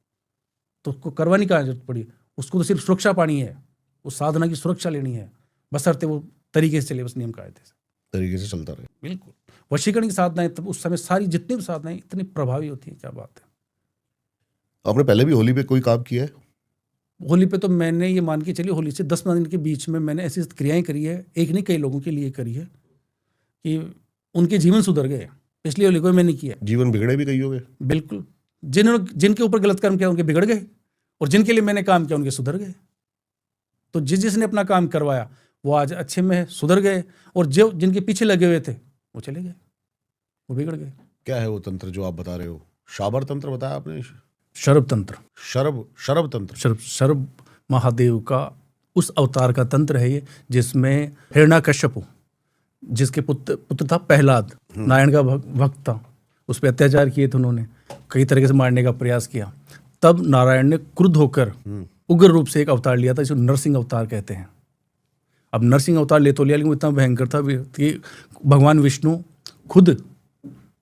तो उसको करवाने की जरूरत पड़ी, उसको तो सिर्फ सुरक्षा पानी है, उस साधना की सुरक्षा लेनी है, बशर्ते वो तरीके से चले, बस नियम कायदे से तरीके से चलता रहे। बिल्कुल। वशीकरण की साधनाएं तब उस समय सारी जितनी भी साधनाएं इतनी प्रभावी होती है, क्या बात है। आपने पहले भी होली पे कोई काम किया है? होली पे तो मैंने ये मान के चलिए, होली से 10 दिन के बीच में मैंने ऐसी क्रियाएं करी है, एक नहीं कई लोगों के लिए करी है कि उनके जीवन सुधर गए। पिछली होली को मैंने किया। जीवन बिगड़े भी कई हो गए? बिल्कुल। जिनके ऊपर गलत कर्म किया उनके बिगड़ गए, और जिनके लिए मैंने काम किया उनके सुधर गए। तो जिसने अपना काम करवाया वो आज अच्छे में सुधर गए, और जो जिनके पीछे लगे हुए थे वो चले गए, वो बिगड़ गए। क्या है वो तंत्र जो आप बता रहे हो? शाबर तंत्र बताया आपने? शरभ तंत्र। शरभ तंत्र। शरभ महादेव का उस अवतार का तंत्र है ये, जिसमें हिरण्यकश्यप, जिसके पुत्र था प्रहलाद, नारायण का भक्त था, उस पर अत्याचार किए थे उन्होंने, कई तरीके से मारने का प्रयास किया। तब नारायण ने क्रुद्ध होकर उग्र रूप से एक अवतार लिया था, जिसे नरसिंह अवतार कहते हैं। अब नरसिंह अवतार ले तो लिया, लेकिन इतना भयंकर था कि भगवान विष्णु खुद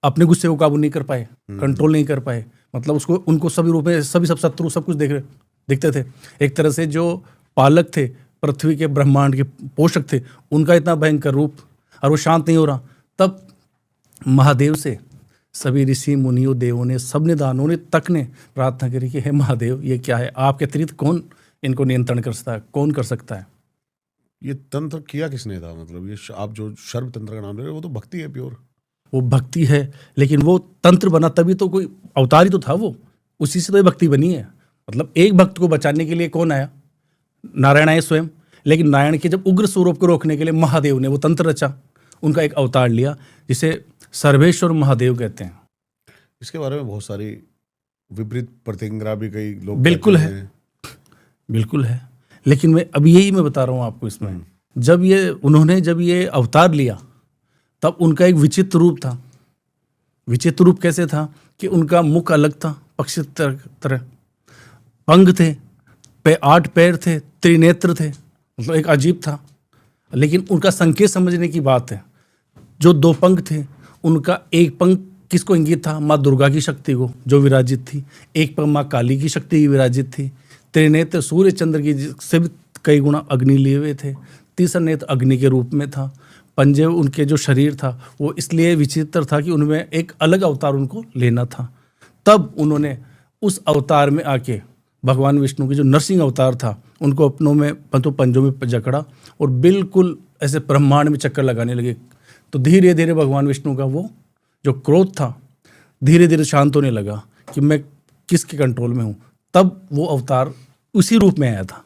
अपने गुस्से को काबू नहीं कर पाए, कंट्रोल नहीं कर पाए। मतलब उसको, उनको सभी रूप में सब शत्रु सब कुछ दिखते थे। एक तरह से जो पालक थे, पृथ्वी के ब्रह्मांड के पोषक थे, उनका इतना भयंकर रूप, और वो शांत नहीं हो रहा। तब महादेव से सभी ऋषि मुनियों, देवों ने, सबने, दानों ने तक ने प्रार्थना करी कि हे महादेव, ये क्या है? आपके अतिरिक्त कौन इनको नियंत्रण कर सकता है, कौन कर सकता है? ये तंत्र किया किसने था? मतलब ये आप जो शर्व तंत्र का नाम ले रहे हो, वो तो भक्ति है प्योर। वो भक्ति है, लेकिन वो तंत्र बना तभी तो, कोई अवतार ही तो था वो, उसी से तो ये भक्ति बनी है। मतलब एक भक्त को बचाने के लिए कौन आया? नारायण आए स्वयं। लेकिन नारायण के जब उग्र स्वरूप को रोकने के लिए महादेव ने वो तंत्र रचा, उनका एक अवतार लिया, जिसे सर्वेश्वर महादेव कहते हैं। इसके बारे में बहुत सारी विपरीत प्रतिक्रिया भी कई लोग बिल्कुल है, बिल्कुल है। लेकिन मैं अब यही मैं बता रहा हूँ आपको इसमें, जब ये अवतार लिया तब उनका एक विचित्र रूप था। विचित्र रूप कैसे था कि उनका मुख अलग था, पक्षी तरह, पंख थे, 8 पैर थे, त्रिनेत्र थे, मतलब एक अजीब था। लेकिन उनका संकेत समझने की बात है, जो 2 पंख थे, उनका एक पंख किसको इंगित था? माँ दुर्गा की शक्ति को, जो विराजित थी। एक पंख माँ काली की शक्ति की विराजित थी। त्रिनेत्र सूर्य चंद्र की से भी कई गुना अग्नि लिए हुए थे। तीसरा नेत्र अग्नि के रूप में था। पंजे, उनके जो शरीर था वो इसलिए विचित्र था कि उनमें एक अलग अवतार उनको लेना था। तब उन्होंने उस अवतार में आके भगवान विष्णु के जो नरसिंह अवतार था, उनको अपनों में पंजों में जकड़ा और बिल्कुल ऐसे ब्रह्मांड में चक्कर लगाने लगे। तो धीरे धीरे भगवान विष्णु का वो जो क्रोध था धीरे धीरे शांत होने लगा कि मैं किसके कंट्रोल में हूँ। तब वो अवतार उसी रूप में आया था।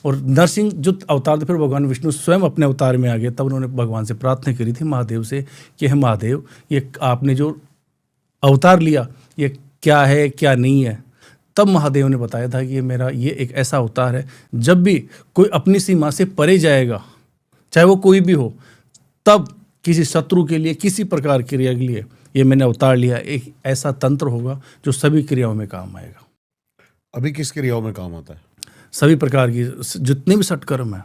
और नरसिंह जो अवतार थे, फिर भगवान विष्णु स्वयं अपने अवतार में आ गए। तब उन्होंने भगवान से प्रार्थना करी थी, महादेव से, कि हे महादेव, ये आपने जो अवतार लिया ये क्या है, क्या नहीं है? तब महादेव ने बताया था कि ये एक ऐसा अवतार है, जब भी कोई अपनी सीमा से परे जाएगा, चाहे वो कोई भी हो, तब किसी शत्रु के लिए, किसी प्रकार की क्रिया के लिए ये मैंने अवतार लिया। एक ऐसा तंत्र होगा जो सभी क्रियाओं में काम आएगा। अभी किस क्रियाओं में काम आता है? सभी प्रकार की, जितने भी सटकर्म है,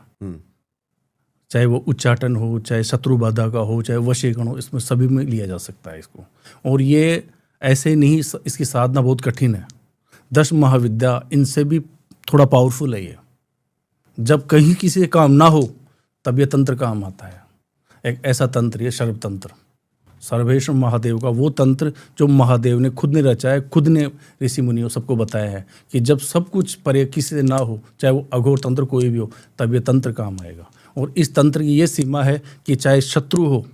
चाहे वो उच्चाटन हो, चाहे शत्रु बाधा का हो, चाहे वशीकरण हो, इसमें सभी में लिया जा सकता है इसको। और ये ऐसे नहीं, इसकी साधना बहुत कठिन है। 10 महाविद्या इनसे भी थोड़ा पावरफुल है ये। जब कहीं किसी से काम ना हो तब ये तंत्र काम आता है। एक ऐसा तंत्र ये सर्व तंत्र, सर्वेश्वर महादेव का वो तंत्र जो महादेव ने खुद ने रचा है, खुद ने ऋषि मुनियों सबको बताया है कि जब सब कुछ परे किसी से ना हो, चाहे वो अघोर तंत्र कोई भी हो, तब ये तंत्र काम आएगा। और इस तंत्र की ये सीमा है कि चाहे शत्रु हो,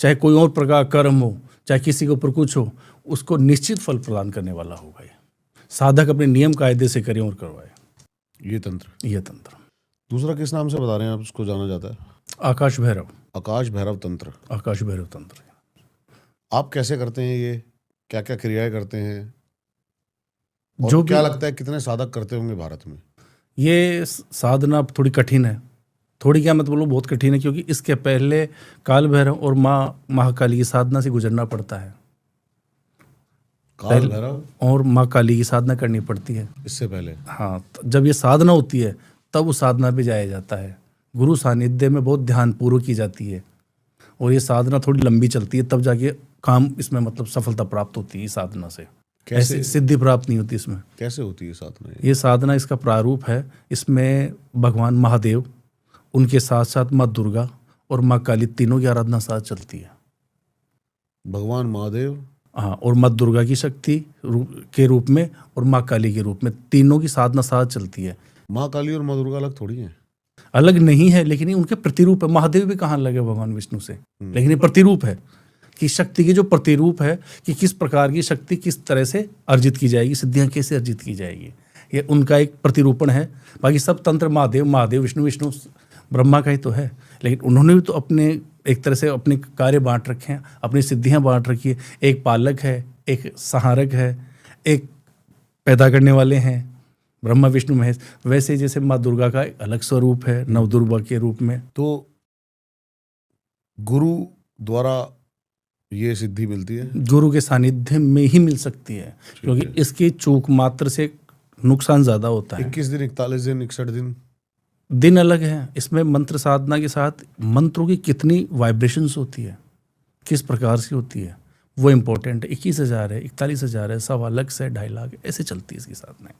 चाहे कोई और प्रकार कर्म हो, चाहे किसी के ऊपर कुछ हो, उसको निश्चित फल प्रदान करने वाला होगा। ये साधक अपने नियम कायदे से करे और करवाए। ये तंत्र दूसरा किस नाम से बता रहे हैं आप, उसको जाना जाता है? आकाश भैरव। आकाश भैरव तंत्र। आकाश भैरव तंत्र। आप कैसे करते हैं ये, क्या क्या क्रियाएं करते हैं, और जो क्या लगता है कितने साधक करते होंगे भारत में? ये साधना थोड़ी कठिन है, थोड़ी क्या मत बोलो, बहुत कठिन है, क्योंकि इसके पहले काल भैरव और माँ महाकाली की साधना से गुजरना पड़ता है। काल भैरव और माँ काली की साधना करनी पड़ती है इससे पहले। हाँ, जब ये साधना होती है तब उस साधना पे जाया जाता है। गुरु सानिध्य में बहुत ध्यानपूर्वक की जाती है, और ये साधना थोड़ी लंबी चलती है, तब जाके काम इसमें मतलब सफलता प्राप्त होती है। साधना से ऐसी सिद्धि प्राप्त नहीं होती। इसमें कैसे होती है साधना? ये साधना इसका प्रारूप है, इसमें भगवान महादेव, उनके साथ साथ माँ दुर्गा और माँ काली तीनों की आराधना साथ चलती है। भगवान महादेव, हाँ, और माँ दुर्गा की शक्ति के रूप में और माँ काली के रूप में तीनों की साधना साथ चलती है। माँ काली और माँ दुर्गा अलग थोड़ी हैं? अलग नहीं है, लेकिन ये उनके प्रतिरूप है। महादेव भी कहाँ लगे भगवान विष्णु से, लेकिन ये प्रतिरूप है कि शक्ति की जो प्रतिरूप है कि किस प्रकार की शक्ति किस तरह से अर्जित की जाएगी, सिद्धियां कैसे अर्जित की जाएगी, ये उनका एक प्रतिरूपण है। बाकी सब तंत्र महादेव विष्णु ब्रह्मा का ही तो है, लेकिन उन्होंने भी तो अपने एक तरह से अपने कार्य बांट रखे हैं, अपनी सिद्धियां बांट रखी है। एक पालक है, एक सहारक है, एक पैदा करने वाले हैं, ब्रह्मा विष्णु महेश। वैसे जैसे माँ दुर्गा का एक अलग स्वरूप है नवदुर्गा के रूप में। तो गुरु द्वारा ये सिद्धि मिलती है? गुरु के सानिध्य में ही मिल सकती है, क्योंकि इसकी चूक मात्र से नुकसान ज्यादा होता है। 21 दिन, 41 दिन, 61 दिन अलग है। इसमें मंत्र साधना के साथ मंत्रों की कितनी वाइब्रेशंस होती है, किस प्रकार से होती है, वो इम्पोर्टेंट है। 21,000 है, 41,000 है, 1.25 लाख से 2.5 लाख ऐसे चलती है इसकी साधना।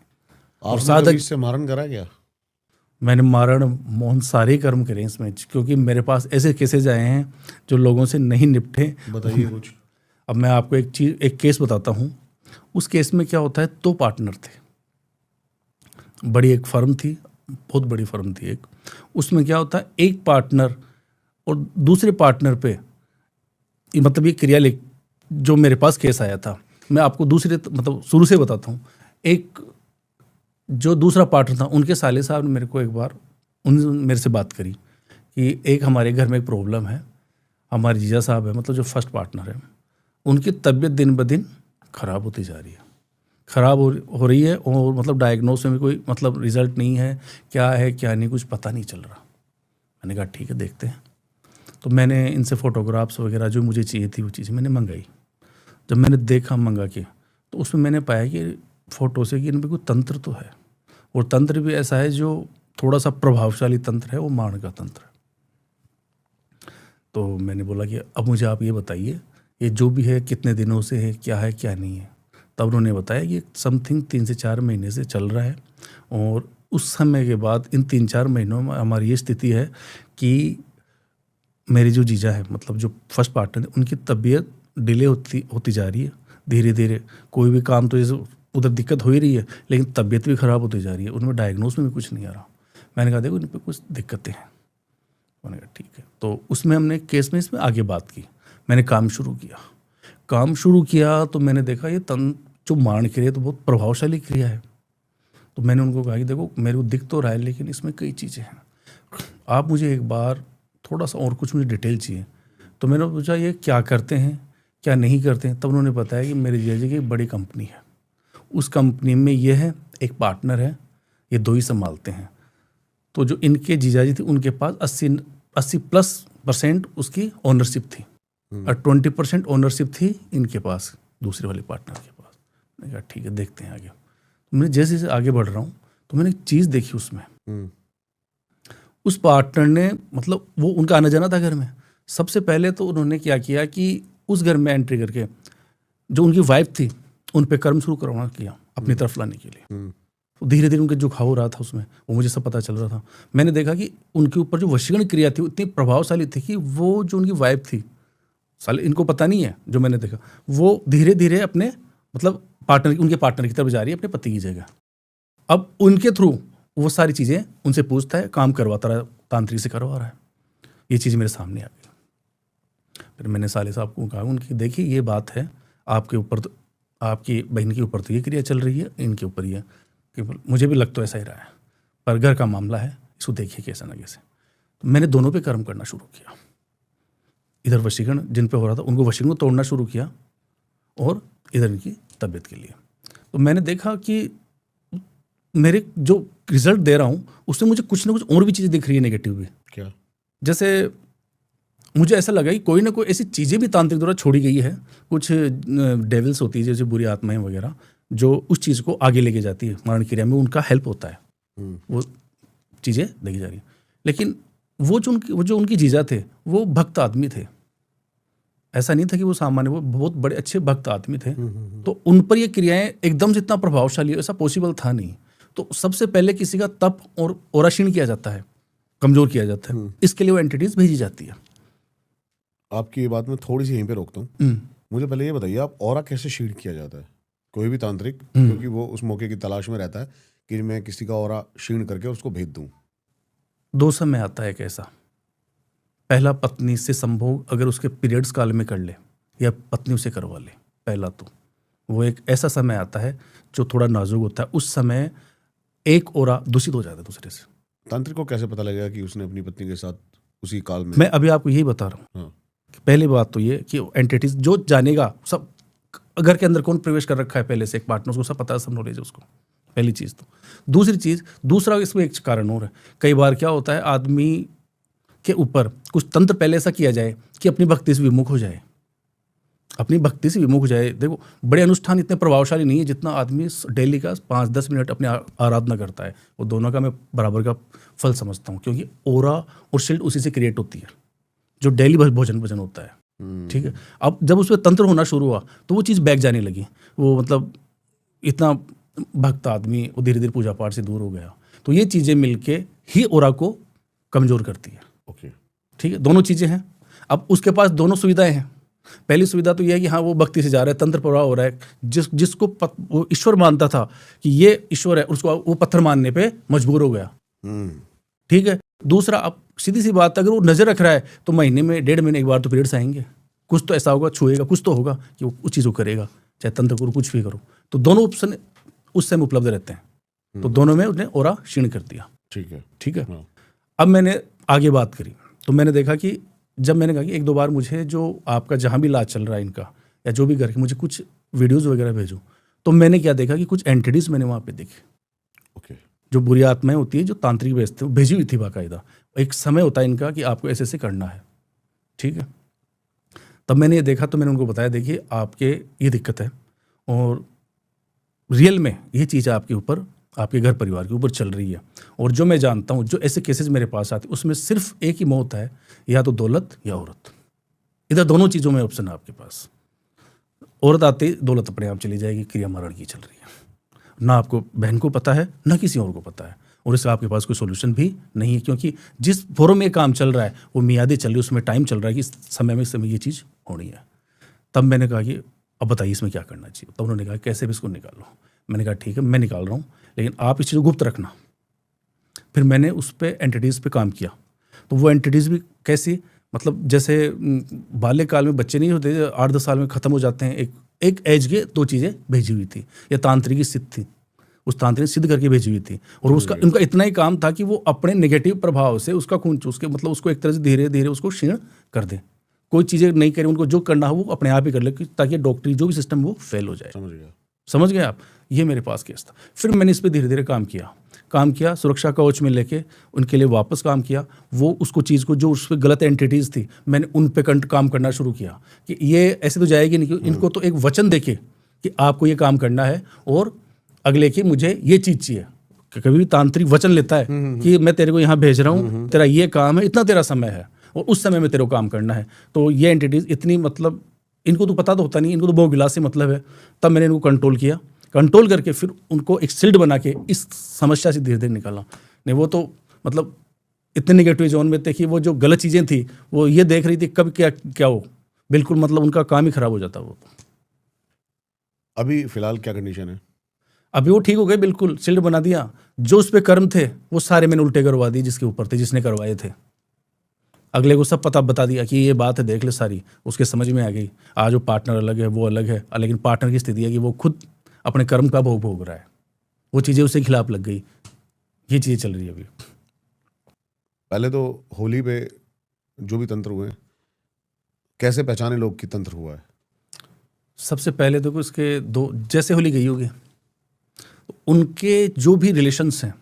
और साधक इससे मारण करा क्या? मैंने मारण मोहन सारे कर्म करे इसमें, क्योंकि मेरे पास ऐसे केसेज आए हैं जो लोगों से नहीं निपटे। बताइए कुछ। अब मैं आपको एक केस बताता हूँ। उस केस में क्या होता है, 2 पार्टनर थे, बड़ी एक फर्म थी, बहुत बड़ी फर्म थी एक। उसमें क्या होता है, एक पार्टनर और दूसरे पार्टनर पे मतलब ये क्रिया जो मेरे पास केस आया था, मैं आपको दूसरे मतलब शुरू से बताता हूँ। एक जो दूसरा पार्टनर था, उनके साले साहब ने मेरे को एक बार मेरे से बात करी कि एक हमारे घर में एक प्रॉब्लम है। हमारे जीजा साहब है, मतलब जो फर्स्ट पार्टनर है, उनकी तबीयत दिन ब दिन खराब होती जा रही है, खराब हो रही है, और मतलब डायग्नोस में कोई मतलब रिजल्ट नहीं है, क्या है क्या नहीं कुछ पता नहीं चल रहा। मैंने कहा ठीक है देखते हैं। तो मैंने इनसे फ़ोटोग्राफ्स वगैरह जो मुझे चाहिए थी वो चीज़ें मैंने मंगाई। जब मैंने देखा मंगा के, तो उसमें मैंने पाया कि फ़ोटो से कि इनमें कोई तंत्र तो है, और तंत्र भी ऐसा है जो थोड़ा सा प्रभावशाली तंत्र है, वो मारण का तंत्र है। तो मैंने बोला कि अब मुझे आप ये बताइए, ये जो भी है कितने दिनों से है, क्या है क्या नहीं है। तब उन्होंने बताया कि समथिंग 3 से 4 महीने से चल रहा है, और उस समय के बाद इन 3-4 महीनों में हमारी ये स्थिति है कि मेरी जो जीजा है, मतलब जो फर्स्ट पार्टनर है, उनकी तबीयत डिले होती जा रही है धीरे धीरे। कोई भी काम तो जैसे उधर दिक्कत हो ही रही है, लेकिन तबीयत भी ख़राब होती जा रही है, उनमें डायग्नोस में भी कुछ नहीं आ रहा। मैंने कहा देखो इन पर कुछ दिक्कतें हैं। मैंने कहा ठीक है। तो उसमें हमने केस में इसमें आगे बात की, मैंने काम शुरू किया तो मैंने देखा ये जो मारण क्रिया तो बहुत प्रभावशाली क्रिया है। तो मैंने उनको कहा कि देखो मेरे को दिख तो रहा है, लेकिन इसमें कई चीज़ें हैं, आप मुझे एक बार थोड़ा सा और कुछ मुझे डिटेल चाहिए। तो मैंने पूछा ये क्या करते हैं क्या नहीं करते हैं। तब उन्होंने बताया कि मेरे जीजा जी की एक बड़ी कंपनी है, उस कंपनी में ये है, एक पार्टनर है, ये 2 ही संभालते हैं। तो जो इनके जीजा जी थे उनके पास 80+ % उसकी ओनरशिप थी, और 20% ओनरशिप थी इनके पास, दूसरे वाले पार्टनर के पास। मैंने कहा ठीक है देखते हैं आगे। तो मैं जैसे जैसे आगे बढ़ रहा हूँ तो मैंने एक चीज़ देखी उसमें। उस पार्टनर ने मतलब वो उनका आना जाना था घर में। सबसे पहले तो उन्होंने क्या किया कि उस घर में एंट्री करके जो उनकी वाइफ थी उन पे कर्म शुरू करवाना किया अपनी तरफ लाने के लिए। तो धीरे धीरे उनके जो घाव हो रहा था उसमें वो मुझे सब पता चल रहा था। मैंने देखा कि उनके ऊपर जो वशीकरण क्रिया थी वो इतनी प्रभावशाली थी कि वो जो उनकी वाइफ थी, साले इनको पता नहीं है, जो मैंने देखा वो धीरे धीरे अपने मतलब उनके पार्टनर की तरफ जा रही है, अपने पति की जगह। अब उनके थ्रू वो सारी चीज़ें उनसे पूछता है, काम करवाता रहा, तांत्रिक से करवा रहा है। ये चीज़ मेरे सामने आ गई। फिर मैंने साले साहब को कहा उनकी, देखिए ये बात है, आपके ऊपर तो, आपकी बहन के ऊपर तो ये क्रिया चल रही है, इनके ऊपर ये कि मुझे भी लग तो ऐसा ही रहा है, पर घर का मामला है, इसको देखिए कैसे ना कैसे। तो मैंने दोनों पे कर्म करना शुरू किया। इधर वशीकरण जिन पे हो रहा था उनको वशीकरण को तोड़ना शुरू किया, और इधर इनकी तबीयत के लिए। तो मैंने देखा कि मेरे जो रिजल्ट दे रहा हूँ उससे मुझे कुछ ना कुछ और भी चीज़ें दिख रही है नेगेटिव भी। क्या? जैसे मुझे ऐसा लगा कि कोई ना कोई ऐसी चीज़ें भी तांत्रिक द्वारा छोड़ी गई है, कुछ डेविल्स होती है जैसे बुरी आत्माएं वगैरह, जो उस चीज़ को आगे लेके जाती है, मरण क्रिया में उनका हेल्प होता है, वो चीज़ें देखी जा रही है। लेकिन वो जो उनकी जीजा थे वो भक्त आदमी थे, ऐसा नहीं था कि वो सामान्य, वो बहुत बड़े अच्छे भक्त आदमी थे। तो उन पर ये क्रियाएं एकदम से इतना प्रभावशाली, ऐसा पॉसिबल था नहीं। तो सबसे पहले किसी का तप और ओराशीण किया जाता है, कमजोर किया जाता है, इसके लिए वो एंटिटीज भेजी जाती है। आपकी ये बात मैं थोड़ी सी यहीं पे रोकता हूँ। मुझे पहले ये बताइए, आप ऑरा कैसे शीड किया जाता है? कोई भी तांत्रिक, क्योंकि वो उस मौके की तलाश में रहता है कि मैं किसी का ऑरा क्षीण करके उसको भेज दूं। 2 समय आता है कैसा, पहला पत्नी से संभोग अगर उसके पीरियड्स काल में कर ले या पत्नी उसे करवा ले, पहला तो वो एक ऐसा समय आता है जो थोड़ा नाजुक होता है। उस समय एक ओरा दूषित हो जाता है दूसरे से। तांत्रिक को कैसे पता लगेगा कि उसने अपनी पत्नी के साथ उसी काल में? मैं अभी आपको यही बता रहा हूँ। हाँ। पहली बात तो ये कि एंटिटीज जो जानेगा, सब घर के अंदर कौन प्रवेश कर रखा है पहले से, एक पार्टनर, उसको सब पता है, सब नॉलेज है उसको, पहली चीज़ तो। दूसरी चीज़, दूसरा इसमें एक कारण और है, कई बार क्या होता है आदमी के ऊपर कुछ तंत्र पहले ऐसा किया जाए कि अपनी भक्ति से विमुख हो जाए, अपनी भक्ति से विमुख हो जाए। देखो बड़े अनुष्ठान इतने प्रभावशाली नहीं है जितना आदमी डेली का 5-10 मिनट अपनी आराधना करता है, वो दोनों का मैं बराबर का फल समझता हूँ, क्योंकि ओरा और शिल्ड उसी से क्रिएट होती है, जो डेली भोजन होता है। ठीक है, अब जब उसमें तंत्र होना शुरू हुआ तो वो चीज़ बैक जाने लगी। वो मतलब इतना भक्त आदमी वो धीरे धीरे पूजा पाठ से दूर हो गया। तो ये चीज़ें मिलके ही ओरा को कमज़ोर करती है। ओके, ठीक है, दोनों चीज़ें हैं। अब उसके पास दोनों सुविधाएं हैं। पहली सुविधा तो यह है कि हाँ वो भक्ति से जा रहा है, तंत्र प्रभाव हो रहा है, जिसको वो ईश्वर मानता था कि ये ईश्वर है, उसको वो पत्थर मानने पे मजबूर हो गया। ठीक है। दूसरा, अब सीधी सी बात, अगर वो नज़र रख रहा है तो महीने में 1.5 महीने एक बार तो पीरियड्स आएंगे, कुछ तो ऐसा होगा, छुएगा, कुछ तो होगा कि वो उस चीज़ को करेगा, चाहे तंत्र करो कुछ भी करो। तो दोनों ऑप्शन उस समय उपलब्ध रहते हैं। तो दोनों में उसने ओरा क्षीण कर दिया। ठीक है, ठीक है। हाँ। अब मैंने आगे बात करी तो मैंने देखा कि जब मैंने कहा कि 1-2 बार मुझे जो आपका जहाँ भी इलाज चल रहा है इनका या जो भी करके मुझे कुछ वीडियोज़ वगैरह भेजो, तो मैंने क्या देखा कि कुछ एंटिटीज मैंने वहाँ पे देखी। ओके, जो बुरी आत्माएं होती है, जो तांत्रिक भेजते हैं, भेजी हुई थी बाकायदा। एक समय होता है इनका कि आपको ऐसे ऐसे करना है। ठीक है। तब मैंने ये देखा तो मैंने उनको बताया, देखिए आपके ये दिक्कत है और रियल में ये चीज़ आपके ऊपर, आपके घर परिवार के ऊपर चल रही है। और जो मैं जानता हूँ, जो ऐसे केसेस मेरे पास आते उसमें सिर्फ एक ही मौत है, या तो दौलत या औरत। इधर दोनों चीज़ों में ऑप्शन है आपके पास। औरत आते ही दौलत अपने आप चली जाएगी, क्रिया मरण की चल रही है, ना आपको बहन को पता है ना किसी और को पता है, और इससे आपके पास कोई सोल्यूशन भी नहीं है, क्योंकि जिस फोरम में काम चल रहा है वो मियादें चल रही है, उसमें टाइम चल रहा है कि इस समय ये चीज़ होनी है। तब मैंने कहा कि अब बताइए इसमें क्या करना चाहिए। तब उन्होंने कहा कैसे भी इसको निकालो। मैंने कहा ठीक है मैं निकाल रहा हूँ, लेकिन आप इस चीज़ को गुप्त रखना। फिर मैंने उस पर एंटिटीज़ पे काम किया। तो वो एंटिटीज़ भी कैसी, मतलब जैसे बाल्यकाल में बच्चे नहीं होते, 8-10 साल में ख़त्म हो जाते हैं, एक एज के 2 चीज़ें भेजी हुई थी, या तांत्रिक सिद्ध थी, उस तांत्रिक सिद्ध करके भेजी हुई थी। और उसका उनका इतना ही काम था कि वो अपने नेगेटिव प्रभाव से उसका खून चूस के, मतलब उसको एक तरह से धीरे धीरे उसको क्षीण कर दें। कोई चीज़ें नहीं करें, उनको जो करना हो वो अपने आप ही कर ले, ताकि डॉक्टरी जो भी सिस्टम वो फेल हो जाए। समझ गए आप? ये मेरे पास केस था। फिर मैंने इस पर धीरे धीरे काम किया, सुरक्षा कवच में लेके उनके लिए वापस काम किया। वो उसको चीज़ को, जो उस पर गलत एंटिटीज़ थी, मैंने उन पे काम करना शुरू किया कि ये ऐसे तो जाएगी नहीं, इनको तो एक वचन देके कि आपको ये काम करना है, और अगले की मुझे ये चीज़ चाहिए। कभी भी तांत्रिक वचन लेता है कि मैं तेरे को यहाँ भेज रहा हूँ, तेरा ये काम है, इतना तेरा समय है और उस समय में तेरे को काम करना है। तो ये एंटिटीज़ इतनी, मतलब इनको तो पता तो होता नहीं, इनको तो बहु विलास से मतलब है। तब मैंने इनको कंट्रोल किया, कंट्रोल करके फिर उनको एक शील्ड बना के इस समस्या से धीरे धीरे निकाला। नहीं वो तो मतलब इतने नेगेटिव जोन में थे कि वो जो गलत चीज़ें थी वो ये देख रही थी कब क्या क्या हो, बिल्कुल मतलब उनका काम ही खराब हो जाता वो। अभी फिलहाल क्या कंडीशन है? अभी वो ठीक हो गए, बिल्कुल शील्ड बना दिया। जो उस पर कर्म थे वो सारे मैंने उल्टे करवा दिए जिसके ऊपर थे, जिसने करवाए थे। अगले को सब पता बता दिया कि ये बात है, देख ले सारी, उसके समझ में आ गई। आज वो पार्टनर अलग है, वो अलग है, लेकिन पार्टनर की स्थिति है कि वो खुद अपने कर्म का भोग भोग रहा है, वो चीज़ें उसके खिलाफ लग गई। ये चीज़ें चल रही है अभी। पहले तो होली पे जो भी तंत्र हुए, कैसे पहचाने लोग कि तंत्र हुआ है? सबसे पहले तो उसके दो, जैसे होली गई होगी उनके जो भी रिलेशंस हैं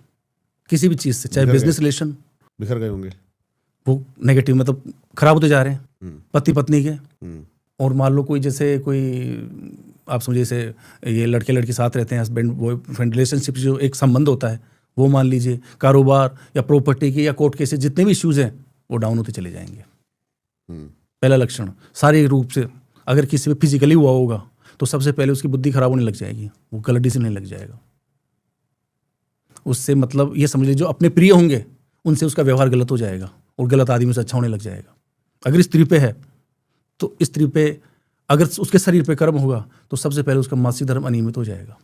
किसी भी चीज़ से, चाहे बिखर बिजनेस रिलेशन, बिखर गए होंगे। वो नेगेटिव मतलब खराब होते जा रहे हैं, पति पत्नी के। हम्म, और मान लो कोई जैसे कोई आप समझिए जैसे ये लड़के लड़की साथ रहते हैं, हस्बैंड बॉयफ्रेंड रिलेशनशिप जो एक संबंध होता है वो मान लीजिए, कारोबार या प्रॉपर्टी के या कोर्ट केसेस जितने भी इश्यूज हैं वो डाउन होते चले जाएंगे। पहला लक्षण शारीरिक रूप से अगर किसी पे फिजिकली हुआ होगा तो सबसे पहले उसकी बुद्धि खराब होने लग जाएगी, वो गलत डिसीजन लेने लग जाएगा। उससे मतलब ये समझ लीजिए जो अपने प्रिय होंगे उनसे उसका व्यवहार गलत हो जाएगा और गलत आदमी से अच्छा होने लग जाएगा। अगर स्त्री पे है तो स्त्री पे अगर उसके शरीर पे कर्म होगा तो सबसे पहले उसका मासिक धर्म अनियमित हो जाएगा।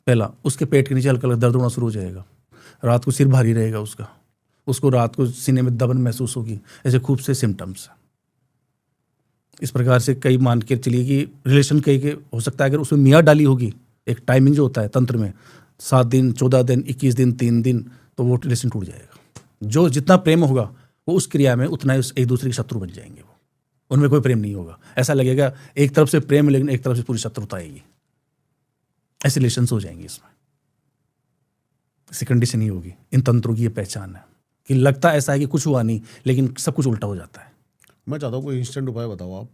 पहला उसके पेट के नीचे हल्का हल्का दर्द होना शुरू हो जाएगा, रात को सिर भारी रहेगा उसको रात को सीने में दबन महसूस होगी। ऐसे खूब से सिम्टम्स। इस प्रकार से कई मान के चलिए कि रिलेशन कई के हो सकता है अगर उसमें मियाँ डाली होगी, एक टाइमिंग जो होता है तंत्र में 7 दिन 14 दिन 21 दिन 3 दिन, तो वो रिलेशन टूट जाएगा। जो जितना प्रेम होगा वो उस क्रिया में उतना ही एक दूसरे के शत्रु बन जाएंगे। वो उनमें कोई प्रेम नहीं होगा, ऐसा लगेगा एक तरफ से प्रेम लेकिन एक तरफ से पूरी शत्रुता आएगी। ऐसे रिलेशन हो जाएंगे इसमें। ऐसी कंडीशन ही होगी। इन तंत्रों की ये पहचान है कि लगता ऐसा है कि कुछ हुआ नहीं लेकिन सब कुछ उल्टा हो जाता है। मैं चाहता हूँ कोई इंस्टेंट उपाय बताओ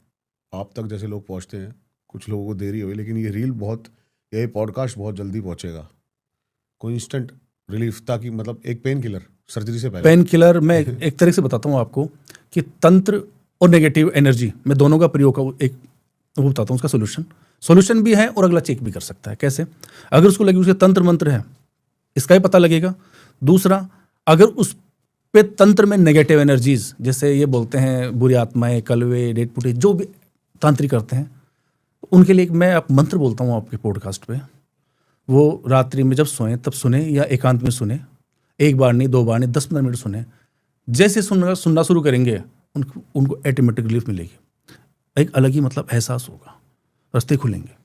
आप तक जैसे लोग पहुँचते हैं। कुछ लोगों को देरी हुई लेकिन ये रील बहुत, ये पॉडकास्ट बहुत जल्दी पहुँचेगा। कोई इंस्टेंट रिलीफ, ताकि मतलब एक पेन किलर सर्जरी से पहले। पेन किलर मैं एक तरह से बताता हूँ आपको कि तंत्र और नेगेटिव एनर्जी मैं दोनों का प्रयोग का एक वो बताता हूँ। उसका सोल्यूशन भी है और अगला चेक भी कर सकता है। कैसे? अगर उसको लगे उसके तंत्र मंत्र है इसका ही पता लगेगा। दूसरा, अगर उस पे तंत्र में नेगेटिव एनर्जीज जैसे ये बोलते हैं बुरी आत्माएं, कलवे, डेड पुटे, जो भी तांत्रिक करते हैं उनके लिए मैं आप मंत्र बोलता हूँ आपके पॉडकास्ट पे। वो रात्रि में जब सोएं तब सुने या एकांत में सुने, एक बार नहीं 2 बार नहीं 10-15 मिनट सुने। जैसे सुनना शुरू करेंगे उनको ऑटोमेटिक रिलीफ मिलेगी, एक अलग ही मतलब एहसास होगा, रास्ते खुलेंगे।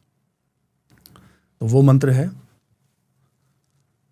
तो वो मंत्र है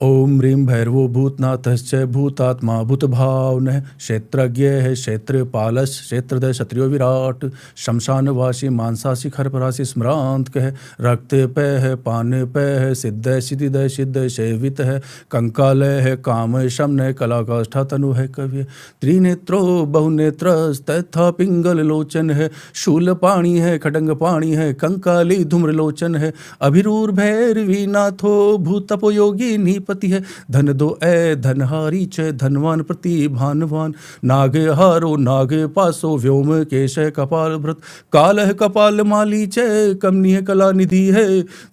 ओम ह्रीं भैरवो भूतनाथश्च भूतात्मा भूतभावनः क्षेत्रज्ञ है क्षेत्रपालश्च क्षेत्रदय क्षत्रियो विराट शमशानवासी मांसासी खरपरासी स्मरांत कह रक्त पय है पान पय है सिद्ध सिद्धिदय सिद्ध सेवित है कंकालय है काम शमन कलाकाष्ठा तनु है कवि त्रिनेत्रो बहुनेत्र तथा पिंगल लोचन है शूल पाणी है खडंग पाणी है कंकाली धूम्रलोचन है अभिरूर भैरवी नाथो भूतपोयोगी नीपति है धन दो ए धनहारी च धनवान प्रति भानवान नाग हारो नाग पासो व्योम केश कपाल भृत काल है कपाल माली च कमनीय कला निधि है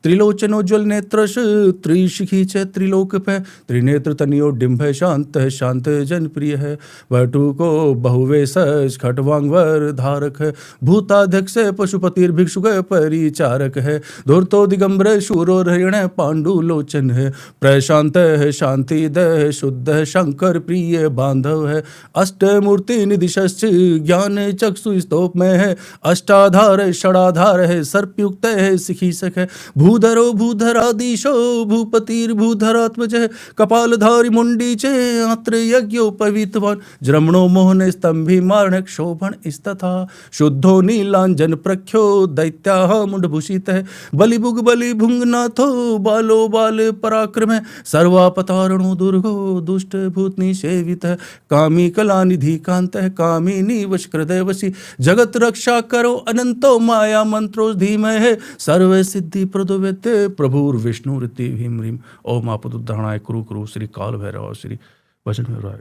त्रिलोचनोज्वल नेत्रश त्रिशिखी च त्रिलोक पे त्रिनेत्र तनियो डिम्भ शांत है शांत जन प्रिय है वटु को बहुवे सच खटवांगवर धारक है भूताध्यक्ष पशुपतिर भिक्षुक परिचारक है धूर्तो दिगंबर शूरो हरिण पांडु लोचन है प्रशांत है शांति दय शुद्ध है शंकर प्रिय बांधव है अष्टमूर्ति निधिशश्च ज्ञान चक्षु स्तोप में है अष्टाधार है षडाधार है सर्पयुक्त है शिखीसक है भूधरो भूधराधीशो भूपतिर भूधरात्मज है कपालधारी मुंडी चे आत्र यज्ञोपवीतवान जृम्णो मोहन स्तंभी मारण क्षोभण स्तथा शुद्धो नीलांजन प्रख्यो दैत्याह मुंडभूषित है बलिभुग बलि भुंगनाथो बालो बाल पराक्रम है सर्वापतारणो दुर्गो दुष्ट भूतनी सेवित है कामी कला निधि कांत है कामिनी वश हृदय वशी जगत रक्षा करो अनंतो माया मंत्रो धीमय है सर्व सिद्धि प्रदोवेत्य प्रभुर विष्णु ऋति भीम ह्रीम ओम आपद उद्धारणाय कुरु कुरु श्री काल भैरव श्री वचन भैरव।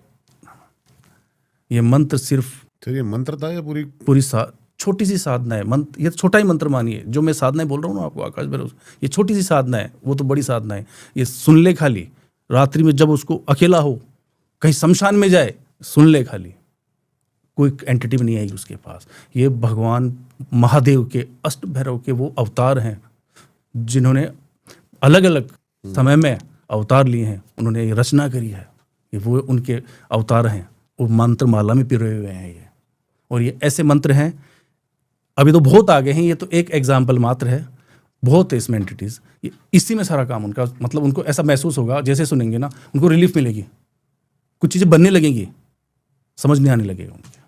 ये मंत्र सिर्फ तो ये मंत्र था या पूरी पूरी छोटी सी साधना है। मंत्र, ये छोटा ही मंत्र मानिए, जो मैं साधनाएं बोल रहा हूँ ना आपको आकाश भैरव, ये छोटी सी साधना है, वो तो बड़ी साधना है। ये सुन ले खाली, रात्रि में जब उसको अकेला हो, कहीं शमशान में जाए, सुन ले खाली, कोई एंटिटी नहीं आएगी उसके पास। ये भगवान महादेव के, अष्ट भैरव के वो अवतार हैं जिन्होंने अलग अलग समय में अवतार लिए हैं, उन्होंने ये रचना करी है, ये वो उनके अवतार हैं। वो मंत्र माला में पिरोए हुए हैं ये, और ये ऐसे मंत्र हैं, अभी तो बहुत आगे हैं, ये तो एक एग्जाम्पल मात्र है, बहुत है इसमें एंटिटीज़। इसी में सारा काम उनका, मतलब उनको ऐसा महसूस होगा, जैसे सुनेंगे ना उनको रिलीफ मिलेगी, कुछ चीज़ें बनने लगेंगी, समझ नहीं आने लगेगा उनके,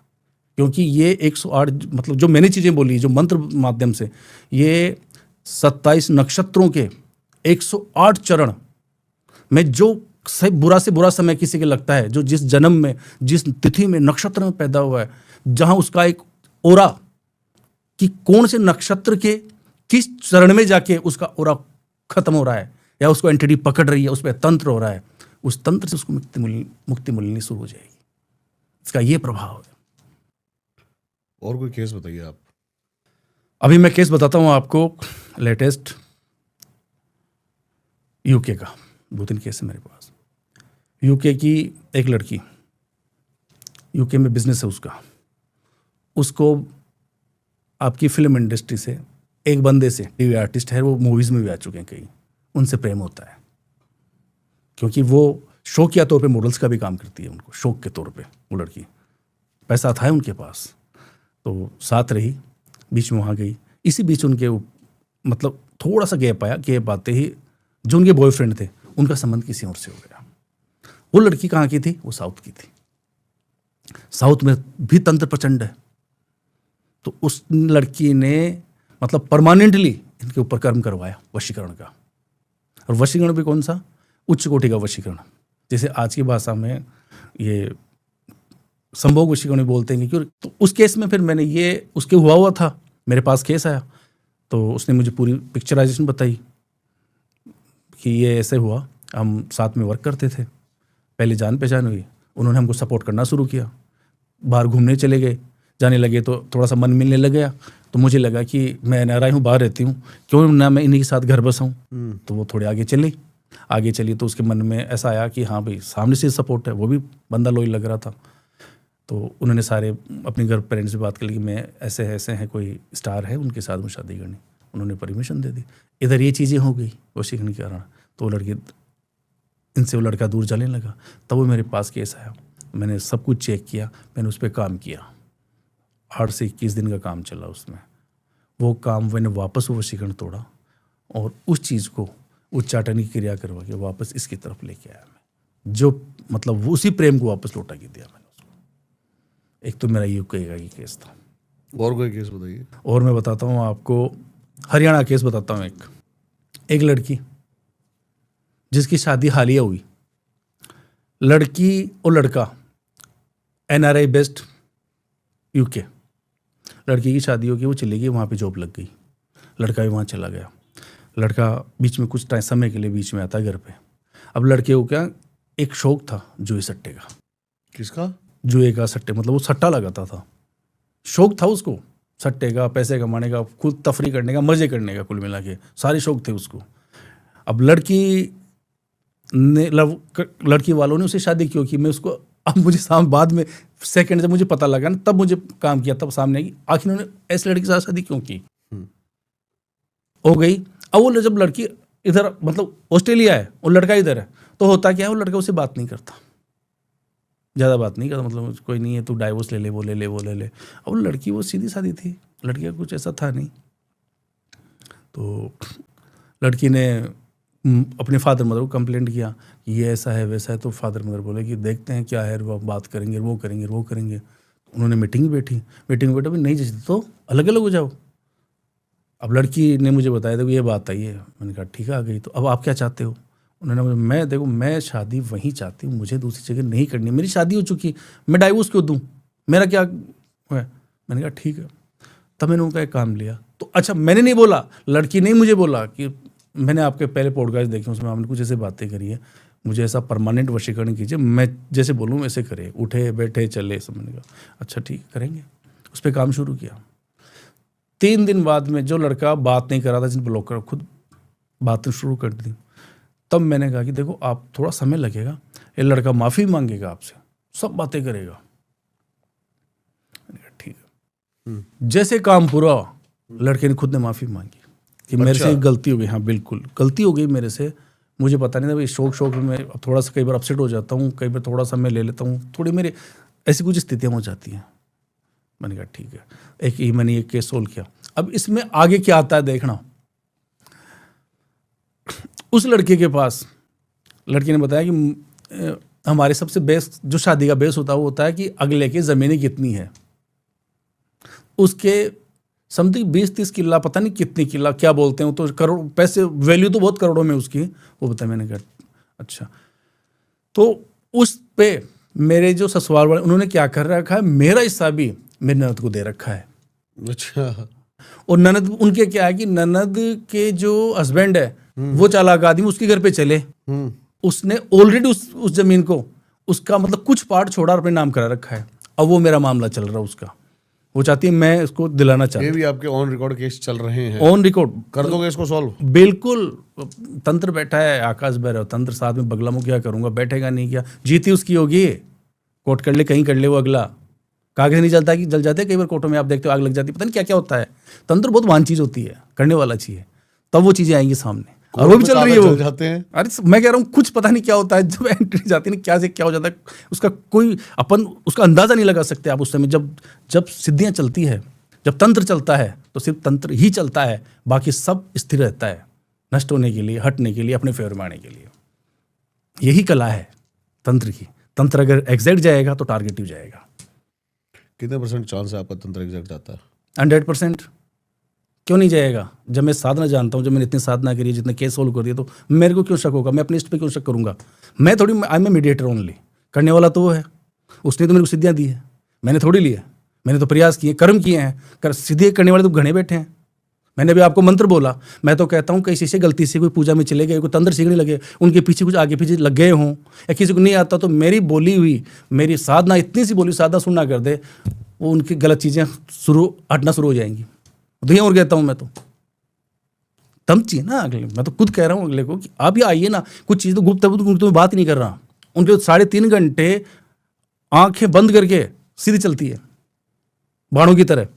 क्योंकि ये 108 मतलब जो मैंने चीज़ें बोली जो मंत्र माध्यम से, ये 27 नक्षत्रों के 108 चरण में जो बुरा से बुरा समय किसी के लगता है, जो जिस जन्म में, जिस तिथि में, नक्षत्र में पैदा हुआ है, जहाँ उसका एक ओरा कि कौन से नक्षत्र के किस चरण में जाके उसका ओरा खत्म हो रहा है या उसको एंटिटी पकड़ रही है, उस पर तंत्र हो रहा है, उस तंत्र से उसको मुक्ति मिलनी शुरू हो जाएगी। इसका ये प्रभाव है। और कोई केस बताइए आप। अभी मैं केस बताता हूँ आपको, लेटेस्ट यूके का, 2-3 केस है मेरे पास। यूके की एक लड़की, यूके में बिजनेस है उसको आपकी फिल्म इंडस्ट्री से एक बंदे से, टीवी आर्टिस्ट है, वो मूवीज़ में भी आ चुके हैं कई, उनसे प्रेम होता है, क्योंकि वो शौक या तौर पे मॉडल्स का भी काम करती है, उनको शौक के तौर पे वो लड़की, पैसा था उनके पास, तो साथ रही, बीच में वहाँ गई। इसी बीच उनके मतलब थोड़ा सा गैप आया, गैप आते ही जो उनके बॉयफ्रेंड थे उनका संबंध किसी और से हो गया। वो लड़की कहाँ की थी? वो साउथ की थी। साउथ में भी तंत्र प्रचंड है, तो उस लड़की ने मतलब परमानेंटली इनके ऊपर कर्म करवाया वशीकरण का। और वशीकरण भी कौन सा? उच्च कोटि का वशीकरण, जैसे आज की भाषा में ये संभोग वशीकरण बोलते हैं। क्यों? तो उस केस में फिर मैंने ये उसके हुआ था, मेरे पास केस आया, तो उसने मुझे पूरी पिक्चराइजेशन बताई कि ये ऐसे हुआ, हम साथ में वर्क करते थे, पहले जान पहचान हुई, उन्होंने हमको सपोर्ट करना शुरू किया, बाहर घूमने चले गए, जाने लगे तो थोड़ा सा मन मिलने लग गया, तो मुझे लगा कि मैं NRI हूँ, बाहर रहती हूँ, क्यों ना मैं इन्हीं के साथ घर बसाऊँ। तो वो थोड़े आगे चली तो उसके मन में ऐसा आया कि हाँ भाई सामने से सपोर्ट है, वो भी बंदा लोई लग रहा था। तो उन्होंने सारे अपने घर पेरेंट्स से बात कर ली कि मैं ऐसे हैं, कोई स्टार है, उनके साथ मुझे शादी करनी। उन्होंने परमिशन दे दी। इधर ये चीज़ें हो गई वशीकरण के कारण, तो वो लड़का दूर जाने लगा। तब वो मेरे पास केस आया, मैंने सब कुछ चेक किया, मैंने उस पर काम किया, 8 से 21 दिन का काम चला उसमें। वो काम मैंने वापस वो वशीकरण तोड़ा और उस चीज़ को उच्चाटन की क्रिया करवा के वापस इसकी तरफ लेके आया मैं, जो मतलब वो उसी प्रेम को वापस लौटा के दिया मैंने उसको। एक तो मेरा यूके का ये केस था। और कोई केस बताइए। और मैं बताता हूँ आपको, हरियाणा केस बताता हूँ। एक लड़की जिसकी शादी हालिया हुई, लड़की और लड़का NRI बेस्ड यूके, लड़की की शादी होगी, वो चली गई, वहाँ पे जॉब लग गई, लड़का भी वहाँ चला गया। लड़का बीच में कुछ टाइम समय के लिए बीच में आता है घर पे। अब लड़के को क्या एक शौक था जुए सट्टे का। किसका? जुए का, सट्टे, मतलब वो सट्टा लगाता था, शौक था उसको सट्टे का, पैसे कमाने का, खुद तफरी करने का, मजे करने का, कुल मिला के सारे शौक थे उसको। अब लड़की वालों ने उसे शादी क्यों की, मैं उसको, अब मुझे बाद में सेकंड जब मुझे पता लगा ना, तब मुझे काम किया, तब सामने आई आखिर उन्होंने ऐसे लड़की के साथ शादी क्यों की। हो गई। अब वो जब लड़की इधर मतलब ऑस्ट्रेलिया है और लड़का इधर है, तो होता क्या है, वो लड़का उससे बात नहीं करता, ज़्यादा बात नहीं करता, मतलब कोई नहीं है, तू डाइवोर्स ले ले, वो ले ले। अब लड़की वो सीधी सादी थी, लड़की का कुछ ऐसा था नहीं। तो लड़की ने अपने फादर मदर को कंप्लेंट किया कि ये ऐसा है वैसा है। तो फादर मदर बोले कि देखते हैं क्या है, वो बात करेंगे, वो करेंगे। उन्होंने मीटिंग में बैठे, भी नहीं जैसे तो अलग अलग हो जाओ। अब लड़की ने मुझे बताया था कि ये बात आई है। मैंने कहा ठीक है, आ गई, तो अब आप क्या चाहते हो? उन्होंने मैं शादी वहीं चाहती हूँ, मुझे दूसरी जगह नहीं करनी, मेरी शादी हो चुकी, मैं डाइवोर्स क्यों दूँ, मेरा क्या है? मैंने कहा ठीक है। तब मैंने उनका एक काम लिया। तो अच्छा, मैंने नहीं बोला, लड़की ने मुझे बोला कि मैंने आपके पहले पॉडकास्ट देखे, उसमें आपने कुछ ऐसे बातें करी है, मुझे ऐसा परमानेंट वशीकरण कीजिए, मैं जैसे बोलूँ वैसे करे, उठे बैठे चले। सब मैंने कहा अच्छा ठीक करेंगे। उस पर काम शुरू किया। 3 दिन बाद में जो लड़का बात नहीं कर रहा था, जिन ब्लॉक कर खुद बातें शुरू कर दी, तब मैंने कहा कि देखो आप थोड़ा समय लगेगा, ये लड़का माफ़ी मांगेगा आपसे, सब बातें करेगा। मैंने कहा ठीक है। जैसे काम पूरा, लड़के ने खुद ने माफ़ी मांगी कि मेरे से गलती हो गई। हाँ बिल्कुल गलती हो गई मेरे से, मुझे पता नहीं था भाई, शौक में मैं थोड़ा सा कई बार अपसेट हो जाता हूँ, कई बार थोड़ा सा मैं ले लेता हूँ, थोड़ी मेरे ऐसी कुछ स्थितियाँ हो जाती हैं। मैंने कहा ठीक है, मैंने एक केस सोल्व किया। अब इसमें आगे क्या आता है देखना। उस लड़के के पास, लड़के ने बताया कि हमारे सबसे बेस्ट जो शादी का बेस होता है वो होता है कि अगले की ज़मीनें कितनी है। उसके समथिंग 20-30 किला, पता नहीं कितनी किला, क्या बोलते हैं तो करोड़ पैसे, वैल्यू तो बहुत करोड़ों में उसकी, वो बताया। मैंने कहा अच्छा। तो उस पे मेरे जो ससुराल वाले, उन्होंने क्या कर रखा है, मेरा हिस्सा भी मेरी ननद को दे रखा है। अच्छा। और ननद, उनके क्या है कि ननद के जो हस्बैंड है वो चालाक आदमी, उसके घर पे चले, उसने ऑलरेडी उस जमीन को, उसका मतलब कुछ पार्ट छोड़ा और अपने नाम करा रखा है। अब वो मेरा मामला चल रहा है उसका, वो चाहती है, मैं इसको दिलाना चाहती ये हूँ। भी आपके ऑन रिकॉर्ड केस चल रहे हैं? ऑन रिकॉर्ड कर दोगे इसको सॉल्व? बिल्कुल। तंत्र बैठा है, आकाश भैरव तंत्र साथ में, बगला में क्या करूंगा, बैठेगा नहीं, क्या जीती उसकी होगी, कोर्ट कर ले कहीं कर ले, वो अगला कागज नहीं जलता कि जल जाते हैं कई बार कोर्टों में, आप देखते हो आग लग जाती है, पता नहीं क्या क्या होता है। तंत्र बहुत महान चीज होती है, करने वाला चीज है, तब वो चीजें आएंगी सामने, और वो भी चल रही है। वो जाते हैं। अरे मैं कह रहा हूँ कुछ पता नहीं क्या होता है, जब एंट्री जाती है ना, क्या से क्या हो जाता है, उसका कोई अपन उसका अंदाजा नहीं लगा सकते आप उस समय। जब सिद्धियाँ चलती है, जब तंत्र चलता है, तो सिर्फ तंत्र ही चलता है, बाकी सब स्थिर रहता है, नष्ट होने के लिए, हटने के लिए, अपने फेवर में आने के लिए। यही कला है तंत्र की। तंत्र अगर एग्जैक्ट जाएगा तो टारगेटिव जाएगा। कितने % चांस है आपका तंत्र एग्जैक्ट जाता है? 100%। क्यों नहीं जाएगा? जब मैं साधना जानता हूँ, जब मैंने इतनी साधना करी है, जितने केस सोल्व कर दिए, तो मेरे को क्यों शक होगा? मैं अपने इष्ट पे क्यों शक करूंगा? मैं थोड़ी, I am a mediator only. करने वाला तो वो है, उसने तो मेरे को सिद्धियाँ दी है, मैंने थोड़ी ली है। मैंने तो प्रयास किए, कर्म किए हैं। सिद्धि करने वाले तो घने बैठे हैं। मैंने अभी आपको मंत्र बोला, मैं तो कहता हूँ किसी से गलती से कोई पूजा में चले गए, कोई तंत्र सीखने लगे, उनके पीछे कुछ आगे पीछे लग गए हों, या किसी को नहीं आता, तो मेरी बोली हुई, मेरी साधना, इतनी सी बोली साधना सुनना कर दे, वो उनकी गलत चीज़ें हटना शुरू हो जाएंगी। दुनिया और कहता हूँ मैं तो तम चाहिए ना अगले। मैं तो खुद कह रहा हूँ अगले को कि आप ये आइए ना, कुछ चीज़ तो गुप्त में बात नहीं कर रहा। उनके 3.5 घंटे आंखें बंद करके सीधी चलती है, बाणों की तरह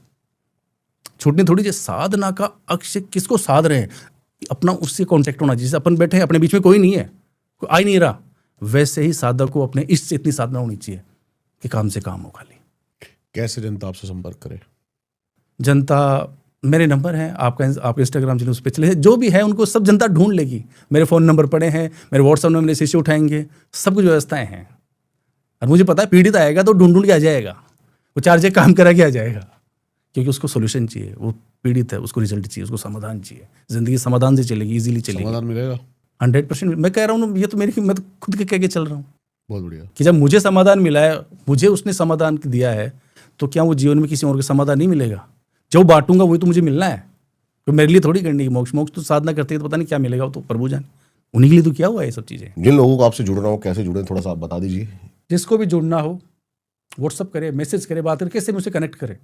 छूटनी थोड़ी। जी साधना का अक्ष किसको साध रहे हैं, अपना उससे कांटेक्ट होना। जैसे अपन बैठे हैं, अपने बीच में कोई नहीं है, कोई आ ही नहीं रहा, वैसे ही साधक को अपने इष्ट से इतनी साधना होनी चाहिए कि काम से काम हो। खाली कैसे जनता आपसे संपर्क करे? जनता, मेरे नंबर हैं, आपका इंस्टाग्राम चैनल उस पर चले, जो भी है उनको सब जनता ढूंढ लेगी। मेरे फ़ोन नंबर पड़े हैं, मेरे व्हाट्सअप नंबर, मेरे शिष्य उठाएंगे, सब कुछ व्यवस्थाएं हैं। और मुझे पता है पीड़ित आएगा तो ढूंढ के आ जाएगा, वो 4 जगह काम करा के आ जाएगा, क्योंकि उसको सोल्यूशन चाहिए। वो पीड़ित है, उसको रिजल्ट चाहिए, उसको समाधान चाहिए। जिंदगी समाधान से चलेगी, इजीली चलेगी, समाधान मिलेगा 100%। मैं कह रहा हूँ, ये तो मैं तो खुद के कह के चल रहा हूँ। बहुत बढ़िया। कि जब मुझे समाधान मिला है, मुझे उसने समाधान दिया है, तो क्या वो जीवन में किसी और को समाधान नहीं मिलेगा? जो बांटूंगा वही तो मुझे मिलना है, तो मेरे लिए थोड़ी करनी है। मोक्ष तो साधना करते हैं तो पता नहीं क्या मिलेगा, वो तो प्रभु जाने, उन्हीं के लिए तो किया हुआ है ये सब चीज़ें। जिन लोगों को आपसे जुड़ना हो, कैसे जुड़े, थोड़ा सा आप बता दीजिए। जिसको भी जुड़ना हो, व्हाट्सअप करे, मैसेज करे, बात करे, कैसे मुझसे कनेक्ट करे,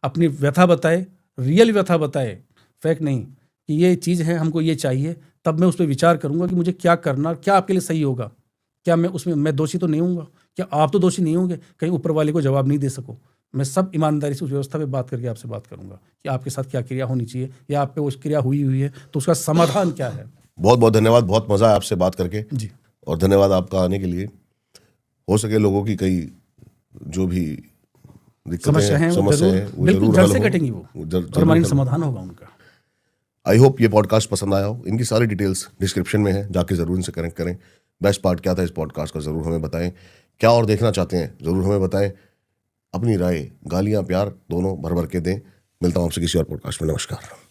अपनी व्यथा बताए, रियल व्यथा बताए, फेक नहीं, कि ये चीज़ है, हमको ये चाहिए, तब मैं उस पर विचार करूंगा कि मुझे क्या करना, क्या आपके लिए सही होगा। क्या मैं उसमें, मैं दोषी तो नहीं हूँगा? क्या आप तो दोषी नहीं होंगे? कहीं ऊपर वाले को जवाब नहीं दे सको। मैं सब ईमानदारी से उस व्यवस्था पे बात करके आपसे बात करूंगा कि आपके साथ क्या क्रिया होनी चाहिए, या आप पे वो क्रिया हुई है तो उसका समाधान क्या है। बहुत बहुत धन्यवाद, बहुत मजा आया आपसे बात करके जी, और धन्यवाद आपका आने के लिए। हो सके लोगों की कई जो भी समस्या है, बिल्कुल जड़ से कटेंगी, वो परमानेंट समाधान होगा उनका। आई होप ये पॉडकास्ट पसंद आया हो। इनकी सारी डिटेल्स डिस्क्रिप्शन में है, जाके जरूर इनसे कनेक्ट करें। बेस्ट पार्ट क्या था इस पॉडकास्ट का जरूर हमें बताएं, क्या और देखना चाहते हैं जरूर हमें बताएं। अपनी राय, गालियां, प्यार दोनों भर भर के दें। मिलता हूं आपसे किसी और पॉडकास्ट में। नमस्कार।